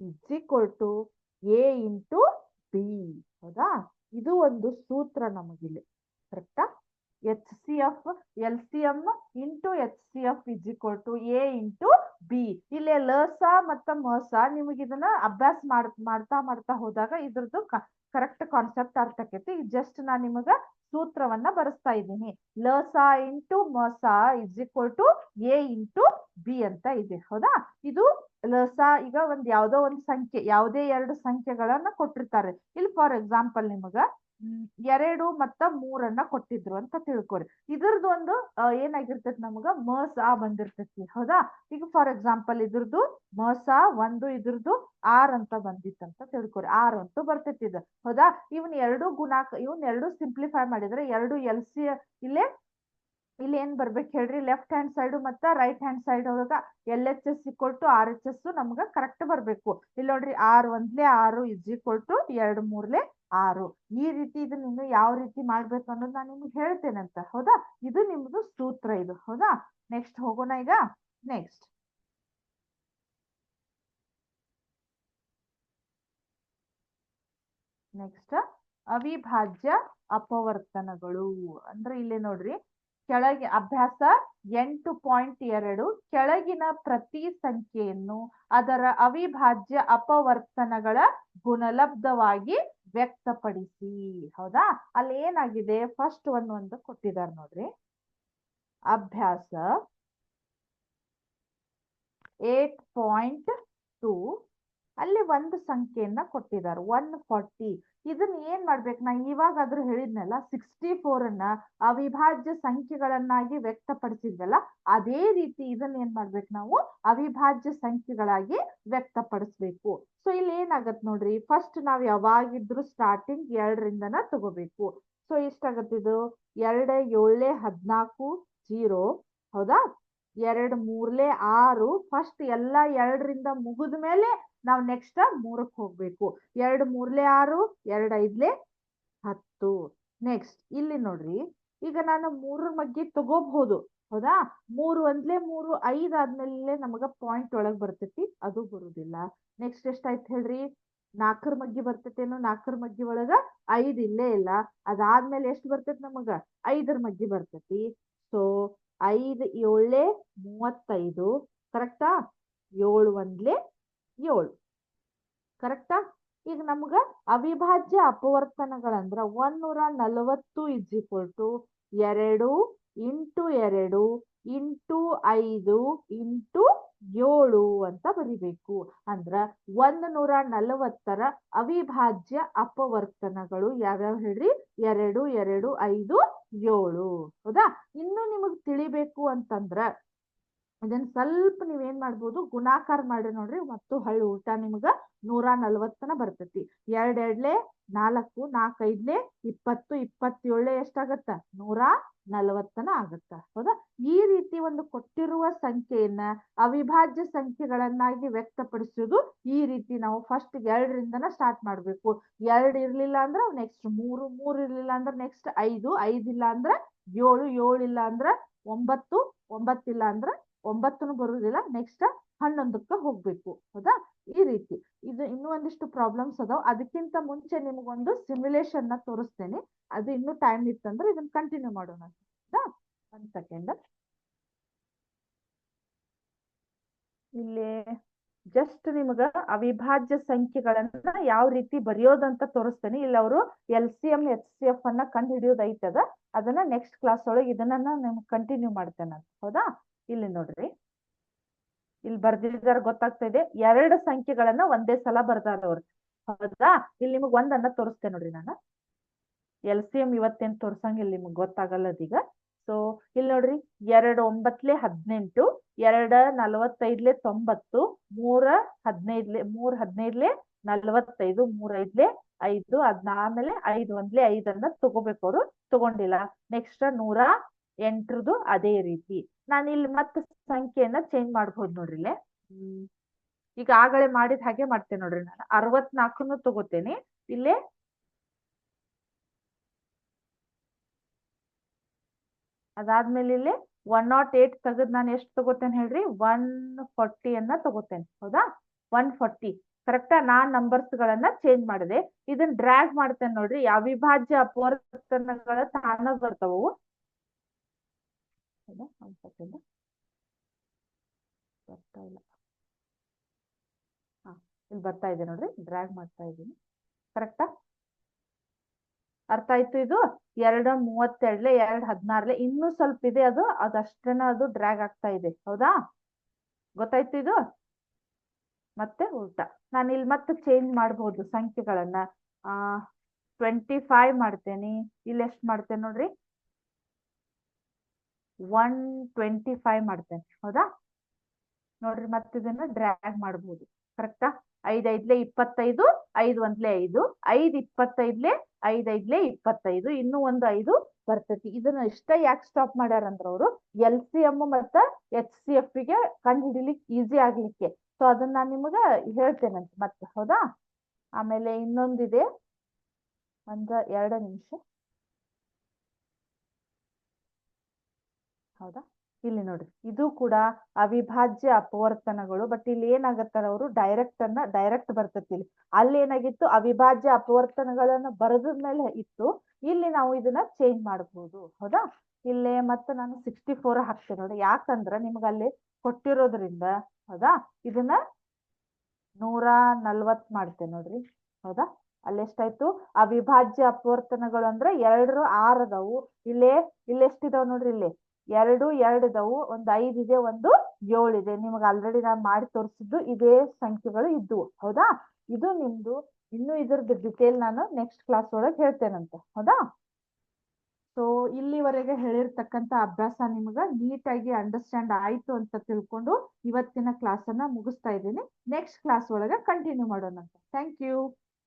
is equal to A into B. ಹೌದಾ? ಇದು ಒಂದು ಸೂತ್ರ ನಮಗಿಲ್ಲಿ. ಕರೆಕ್ಟಾ? HCF LCM into HCF is equal to A into B. ಇಲ್ಲಿ ಲಸ ಮತ್ತ ಮಸ ನಿಮಗೆ ಇದನ್ನ ಅಭ್ಯಾಸ ಮಾಡ್ತಾ ಹೋದಾಗ ಇದ್ರದ್ದು ಕರೆಕ್ಟ್ ಕಾನ್ಸೆಪ್ಟ್ ಅರ್ಥ ಆಕೈತಿ. ಜಸ್ಟ್ ನಾನ್ ನಿಮಗ ಸೂತ್ರವನ್ನ ಬರೆಸ್ತಾ ಇದ್ದೀನಿ. ಲಸ ಇಂಟು ಮಸ is equal to A into B ಅಂತ ಇದೆ. ಹೌದಾ? ಇದು ಲಸ. ಈಗ ಯಾವ್ದೋ ಒಂದು ಸಂಖ್ಯೆ, ಯಾವುದೇ 2 ಸಂಖ್ಯೆಗಳನ್ನ ಕೊಟ್ಟಿರ್ತಾರೆ. ಇಲ್ಲಿ ಫಾರ್ ಎಕ್ಸಾಂಪಲ್ ನಿಮಗ 2 ಮತ್ತ 3 ಕೊಟ್ಟಿದ್ರು ಅಂತ ತಿಳ್ಕೊರಿ. ಇದ್ರದ್ದು ಒಂದು ಏನಾಗಿರ್ತೈತಿ ನಮಗ ಸ ಬಂದಿರ್ತೈತಿ. ಹೌದಾ? ಈಗ ಫಾರ್ ಎಕ್ಸಾಂಪಲ್ ಇದ್ರದ್ದು ಸ 1 ಇದ್ರದ್ದು 6 ಅಂತ ಬಂದಿತ್ತಂತ ತಿಳ್ಕೊರಿ. 6 ಅಂತೂ ಬರ್ತೈತಿ ಇದು. ಹೌದಾ? ಇವನ್ ಎರಡು ಸಿಂಪ್ಲಿಫೈ ಮಾಡಿದ್ರೆ 2 LC ಇಲ್ಲೇ ಇಲ್ಲಿ ಏನ್ ಬರ್ಬೇಕು ಹೇಳ್ರಿ, ಲೆಫ್ಟ್ ಹ್ಯಾಂಡ್ ಸೈಡ್ ಮತ್ತ ರೈಟ್ ಹ್ಯಾಂಡ್ ಸೈಡ್ ಒಳಗ LHS = RHS ನಮ್ಗ ಕರೆಕ್ಟ್ ಬರ್ಬೇಕು. ಇಲ್ಲಿ ನೋಡ್ರಿ 6 1 6 2 3 6. ಈ ರೀತಿ ಇದನ್ನ ಇನ್ನು ಯಾವ ರೀತಿ ಮಾಡ್ಬೇಕು ಅನ್ನೋದು ನಾನು ನಿಮ್ಗೆ ಹೇಳ್ತೇನಂತ. ಹೌದಾ? ಇದು ನಿಮ್ದು ಸೂತ್ರ ಇದು. ಹೌದಾ? ನೆಕ್ಸ್ಟ್ ಹೋಗೋಣ ಈಗ. ನೆಕ್ಸ್ಟ್ ಅವಿಭಾಜ್ಯ ಅಪವರ್ತನಗಳು ಅಂದ್ರೆ ಇಲ್ಲಿ ನೋಡ್ರಿ, ಕೆಳಗೆ ಅಭ್ಯಾಸ 8.2 ಕೆಳಗಿನ ಪ್ರತಿ ಸಂಖ್ಯೆಯನ್ನು ಅದರ ಅವಿಭಾಜ್ಯ ಅಪವರ್ತನಗಳ ಗುಣಲಬ್ಧವಾಗಿ ವ್ಯಕ್ತಪಡಿಸಿ. ಹೌದಾ? ಅಲ್ಲಿ ಏನಾಗಿದೆ, ಫಸ್ಟ್ ಒಂದು ಕೊಟ್ಟಿದ್ದಾರೆ ನೋಡ್ರಿ. ಅಭ್ಯಾಸ 8.2 ಅಲ್ಲಿ ಒಂದು ಸಂಖ್ಯೆಯನ್ನ ಕೊಟ್ಟಿದ್ದಾರೆ 140. ಇದನ್ನ ಏನ್ ಮಾಡ್ಬೇಕು, ನಾ ಇವಾಗಾದ್ರೂ ಹೇಳಿದ್ನಲ್ಲ 64 ಅವಿಭಾಜ್ಯ ಸಂಖ್ಯೆಗಳನ್ನಾಗಿ ವ್ಯಕ್ತಪಡಿಸಿದ್ವಲ್ಲ, ಅದೇ ರೀತಿ ಇದನ್ನ ಏನ್ ಮಾಡ್ಬೇಕು ನಾವು ಅವಿಭಾಜ್ಯ ಸಂಖ್ಯೆಗಳಾಗಿ ವ್ಯಕ್ತಪಡಿಸ್ಬೇಕು. ಸೊ ಇಲ್ಲಿ ಏನಾಗತ್ ನೋಡ್ರಿ, ಫಸ್ಟ್ ನಾವ್ ಯಾವಾಗಿದ್ರು ಸ್ಟಾರ್ಟಿಂಗ್ 2ರಿಂದನ ತಗೋಬೇಕು. ಸೊ ಎಷ್ಟಾಗತ್ತಿದು 2 7 14 0. ಹೌದಾ? 2 3 6. ಫಸ್ಟ್ ಎಲ್ಲಾ 2ರಿಂದ ಮುಗಿದ ಮೇಲೆ ನಾವು ನೆಕ್ಸ್ಟ್ 3ಕ್ಕೆ ಹೋಗ್ಬೇಕು. 2 3 6, 2 5 10. ನೆಕ್ಸ್ಟ್ ಇಲ್ಲಿ ನೋಡ್ರಿ, ಈಗ ನಾನು 3 ಮಗ್ಗಿ ತಗೋಬಹುದು. ಹೌದಾ? 3 1 3 5 ಆದ್ಮೇಲೆ ನಮಗ ಪಾಯಿಂಟ್ ಒಳಗ್ ಬರ್ತೈತಿ, ಅದು ಬರುದಿಲ್ಲ. ನೆಕ್ಸ್ಟ್ ಎಷ್ಟಾಯ್ತು ಹೇಳ್ರಿ, 4 ಮಗ್ಗಿ ಬರ್ತೈತೇನೋ, 4 ಮಗ್ಗಿ ಒಳಗ 5 ಇಲ್ಲೇ ಇಲ್ಲ. ಅದಾದ್ಮೇಲೆ ಎಷ್ಟು ಬರ್ತೈತಿ ನಮಗ, 5 ಮಗ್ಗಿ ಬರ್ತೈತಿ. ಸೊ 5 7 35. ಕರೆಕ್ಟಾ? 7 1 7. ಕರೆಕ್ಟಾ? ಈಗ ನಮ್ಗ ಅವಿಭಾಜ್ಯ ಅಪವರ್ತನಗಳಂದ್ರ 140 = 2 × 2 × 5 × 7 ಅಂತ ಬರಿಬೇಕು. ಅಂದ್ರ 140ರ ಅವಿಭಾಜ್ಯ ಅಪವರ್ತನಗಳು ಯಾವ್ಯಾವ ಹೇಳ್ರಿ, 2 2 5 7. ಹೌದಾ? ಇನ್ನು ನಿಮಗ್ ತಿಳಿಬೇಕು ಅಂತಂದ್ರ ಇದನ್ನ ಸ್ವಲ್ಪ ನೀವೇನ್ ಮಾಡ್ಬೋದು, ಗುಣಾಕಾರ ಮಾಡಿ ನೋಡ್ರಿ, ಮತ್ತು ಹಳ್ಳಿ ಊಟ ನಿಮ್ಗ 140 ಬರ್ತೈತಿ. 2 2 4, 4 5 20, 27 ಎಷ್ಟಾಗತ್ತ, 140 ಆಗತ್ತ. ಹೌದಾ? ಈ ರೀತಿ ಒಂದು ಕೊಟ್ಟಿರುವ ಸಂಖ್ಯೆಯನ್ನ ಅವಿಭಾಜ್ಯ ಸಂಖ್ಯೆಗಳನ್ನಾಗಿ ವ್ಯಕ್ತಪಡಿಸುವುದು ಈ ರೀತಿ. ನಾವು ಫಸ್ಟ್ 2ರಿಂದನ ಸ್ಟಾರ್ಟ್ ಮಾಡ್ಬೇಕು. 2 ಇರ್ಲಿಲ್ಲ ಅಂದ್ರ ನೆಕ್ಸ್ಟ್ 3, 3 ಇರ್ಲಿಲ್ಲ ಅಂದ್ರ ನೆಕ್ಸ್ಟ್ 5, 5 ಇಲ್ಲ ಅಂದ್ರ 7, 7 ಇಲ್ಲ ಅಂದ್ರ 9, 9 ಇಲ್ಲ ಅಂದ್ರ 9 ಬರುದಿಲ್ಲ. ನೆಕ್ಸ್ಟ್ 11ಕ್ಕೆ ಹೋಗ್ಬೇಕು. ಹೌದಾ? ಈ ರೀತಿ ಇದು ಇನ್ನೂ ಒಂದಿಷ್ಟು ಪ್ರಾಬ್ಲಮ್ಸ್ ಅದಾವ. ಅದಕ್ಕಿಂತ ಮುಂಚೆ ನಿಮಗೊಂದು ಸಿಮ್ಯುಲೇಷನ್ ನ ತೋರಿಸ್ತೇನೆ. ಅದು ಇನ್ನೂ ಟೈಮ್ ಇತ್ತಂದ್ರೆ ಇದನ್ನ ಕಂಟಿನ್ಯೂ ಮಾಡೋಣ. ಹೌದಾ? 1 ಸೆಕೆಂಡ್. ಇಲ್ಲಿ ಜಸ್ಟ್ ನಿಮ್ಗ ಅವಿಭಾಜ್ಯ ಸಂಖ್ಯೆಗಳನ್ನ ಯಾವ ರೀತಿ ಬರೆಯೋದಂತ ತೋರಿಸ್ತೇನೆ. ಇಲ್ಲಿ ಅವರು LCM HCF ಅನ್ನ ಕಂಡು ಹಿಡಿಯೋದು ಐತದ. ಅದನ್ನ ನೆಕ್ಸ್ಟ್ ಕ್ಲಾಸ್ ಒಳಗೆ ಇದನ್ನ ನಿಮ್ಗೆ ಕಂಟಿನ್ಯೂ ಮಾಡ್ತೇನೆ. ಹೌದಾ? ಇಲ್ಲಿ ನೋಡ್ರಿ, ಇಲ್ಲಿ ಬರ್ದಿದ್ದಾರೆ ಗೊತ್ತಾಗ್ತಾ ಇದೆ. 2 ಸಂಖ್ಯೆಗಳನ್ನ ಒಂದೇ ಸಲ ಬರ್ದಾರ ಅವ್ರು. ಹೌದಾ? ಇಲ್ಲಿ ನಿಮಗ್ ಒಂದನ್ನ ತೋರಿಸ್ತೇನೆ ನೋಡ್ರಿ. ನಾನು LCM ಇವತ್ತೇನ್ ತೋರ್ಸಂಗಿಲ್ಲ, ನಿಮ್ಗೆ ಗೊತ್ತಾಗಲ್ಲದೀಗ. ಸೊ ಇಲ್ಲಿ ನೋಡ್ರಿ, 2 9 18, 2 45 90, 3 15 3 15 45, 3 5 5. ಅದಾದ್ಮೇಲೆ 5 1 5 ತಗೋಬೇಕು. ಅವರು ತಗೊಂಡಿಲ್ಲ. ನೆಕ್ಸ್ಟ್ 108 ಅದೇ ರೀತಿ. ನಾನು ಇಲ್ಲಿ ಮತ್ತೆ ಸಂಖ್ಯೆಯನ್ನ ಚೇಂಜ್ ಮಾಡ್ಬೋದು ನೋಡ್ರಿ. ಇಲ್ಲೇ ಈಗ ಆಗಲೇ ಮಾಡಿದ ಹಾಗೆ ಮಾಡ್ತೇನೆ ನೋಡ್ರಿ. ನಾನು 64 ತಗೋತೇನೆ. ಇಲ್ಲೇ ಅದಾದ್ಮೇಲೆ ಇಲ್ಲಿ 108 ತೆಗೆದ್ ನಾನು ಎಷ್ಟು ತಗೋತೇನೆ ಹೇಳ್ರಿ, 140 ತಗೋತೇನೆ. ಹೌದಾ? 140. ಕರೆಕ್ಟಾ? ನಾನ್ ನಂಬರ್ಸ್ ಗಳನ್ನ ಚೇಂಜ್ ಮಾಡಿದೆ. ಇದನ್ನ ಡ್ರ್ಯಾಗ್ ಮಾಡ್ತೇನೆ ನೋಡ್ರಿ. ಅವಿಭಾಜ್ಯ ಅಪವರ್ತನಗಳ ತಾನ ಬರ್ತಾವು. ಹೌದಾ? 1 ಸೆಕೆಂಡ್. ಬರ್ತಾ ಇಲ್ಲ. ಇಲ್ಲಿ ಬರ್ತಾ ಇದೆ ನೋಡ್ರಿ, ಡ್ರ್ಯಾಗ್ ಮಾಡ್ತಾ ಇದ್ದೀನಿ. ಕರೆಕ್ಟಾ? ಅರ್ಥ ಆಯ್ತು? ಇದು 2 32, 2 16. ಇನ್ನೂ ಸ್ವಲ್ಪ ಇದೆ, ಅದಷ್ಟೇನ ಅದು ಡ್ರ್ಯಾಗ್ ಆಗ್ತಾ ಇದೆ. ಹೌದಾ? ಗೊತ್ತಾಯ್ತು ಇದು? ಮತ್ತೆ ಉಲ್ಟಾ ನಾನು ಇಲ್ಲಿ ಮತ್ತೆ ಚೇಂಜ್ ಮಾಡಬಹುದು ಸಂಖ್ಯೆಗಳನ್ನ. 25 ಮಾಡ್ತೇನೆ. ಇಲ್ಲಿ ಎಷ್ಟು ಮಾಡ್ತೇನೆ ನೋಡ್ರಿ, 125 ಮಾಡ್ತೇನೆ. ಹೌದಾ? ನೋಡ್ರಿ ಮತ್ತೆ ಇದನ್ನ ಡ್ರ್ಯಾಗ್ ಮಾಡ್ಬೋದು. ಕರೆಕ್ಟಾ? 5 ಐದ್ಲೆ 25, 5 ಒಂದ್ಲೆ 5, 5 25ಲೆ 5 ಐದ್ಲೆ 25, ಇನ್ನೂ ಒಂದು 5 ಬರ್ತೈತಿ. ಇದನ್ನ ಇಷ್ಟ ಯಾಕೆ ಸ್ಟಾಪ್ ಮಾಡ್ಯಾರಂದ್ರ ಅವರು LCM ಮತ್ತ HCF ಗೆ ಕಂಡು ಹಿಡಿಲಿಕ್ಕೆ ಈಸಿ ಆಗ್ಲಿಕ್ಕೆ. ಸೊ ಅದನ್ನ ನಾನು ನಿಮಗ ಹೇಳ್ತೇನಂತ ಮತ್ತೆ. ಹೌದಾ? ಆಮೇಲೆ ಇನ್ನೊಂದಿದೆ, ಒಂದ್ 2 ನಿಮಿಷ. ಹೌದಾ? ಇಲ್ಲಿ ನೋಡ್ರಿ, ಇದು ಕೂಡ ಅವಿಭಾಜ್ಯ ಅಪವರ್ತನಗಳು. ಬಟ್ ಇಲ್ಲಿ ಏನಾಗತ್ತಾರ ಅವರು ಡೈರೆಕ್ಟ್ ಬರ್ತೈತಿ. ಇಲ್ಲಿ ಅಲ್ಲಿ ಏನಾಗಿತ್ತು, ಅವಿಭಾಜ್ಯ ಅಪವರ್ತನಗಳನ್ನ ಬರೆದ್ಮೇಲೆ ಇತ್ತು. ಇಲ್ಲಿ ನಾವು ಇದನ್ನ ಚೇಂಜ್ ಮಾಡಬಹುದು. ಹೌದಾ? ಇಲ್ಲೇ ಮತ್ತೆ ನಾನು 64 ಹಾಕ್ತೇನೆ ನೋಡಿ, ಯಾಕಂದ್ರ ನಿಮ್ಗೆ ಅಲ್ಲಿ ಕೊಟ್ಟಿರೋದ್ರಿಂದ. ಹೌದಾ? ಇದನ್ನ 140 ಮಾಡ್ತೇನೆ ನೋಡ್ರಿ. ಹೌದಾ? ಅಲ್ಲಿ ಎಷ್ಟಾಯ್ತು, ಅವಿಭಾಜ್ಯ ಅಪವರ್ತನಗಳು ಅಂದ್ರೆ 2 6 ಅದಾವು. ಇಲ್ಲಿ ಎಷ್ಟಿದಾವ್ ನೋಡ್ರಿ, ಇಲ್ಲಿ 2 ಇದಾವು, ಒಂದು 5 ಇದೆ, ಒಂದು 7 ಇದೆ. ನಿಮ್ಗೆ ಆಲ್ರೆಡಿ ನಾನು ಮಾಡಿ ತೋರಿಸಿದ್ದು ಇದೇ ಸಂಖ್ಯೆಗಳು ಇದ್ವು. ಹೌದಾ? ಇದು ನಿಮ್ದು. ಇನ್ನು ಇದ್ರದ್ದು ಡಿಟೇಲ್ ನಾನು ನೆಕ್ಸ್ಟ್ ಕ್ಲಾಸ್ ಒಳಗೆ ಹೇಳ್ತೇನಂತೆ. ಹೌದಾ? ಸೊ ಇಲ್ಲಿವರೆಗೆ ಹೇಳಿರ್ತಕ್ಕಂಥ ಅಭ್ಯಾಸ ನಿಮ್ಗ ನೀಟಾಗಿ ಅಂಡರ್ಸ್ಟ್ಯಾಂಡ್ ಆಯ್ತು ಅಂತ ತಿಳ್ಕೊಂಡು ಇವತ್ತಿನ ಕ್ಲಾಸ್ ಅನ್ನ ಮುಗಿಸ್ತಾ ಇದ್ದೀನಿ. ನೆಕ್ಸ್ಟ್ ಕ್ಲಾಸ್ ಒಳಗೆ ಕಂಟಿನ್ಯೂ ಮಾಡೋಣಂತೆ. Thank you.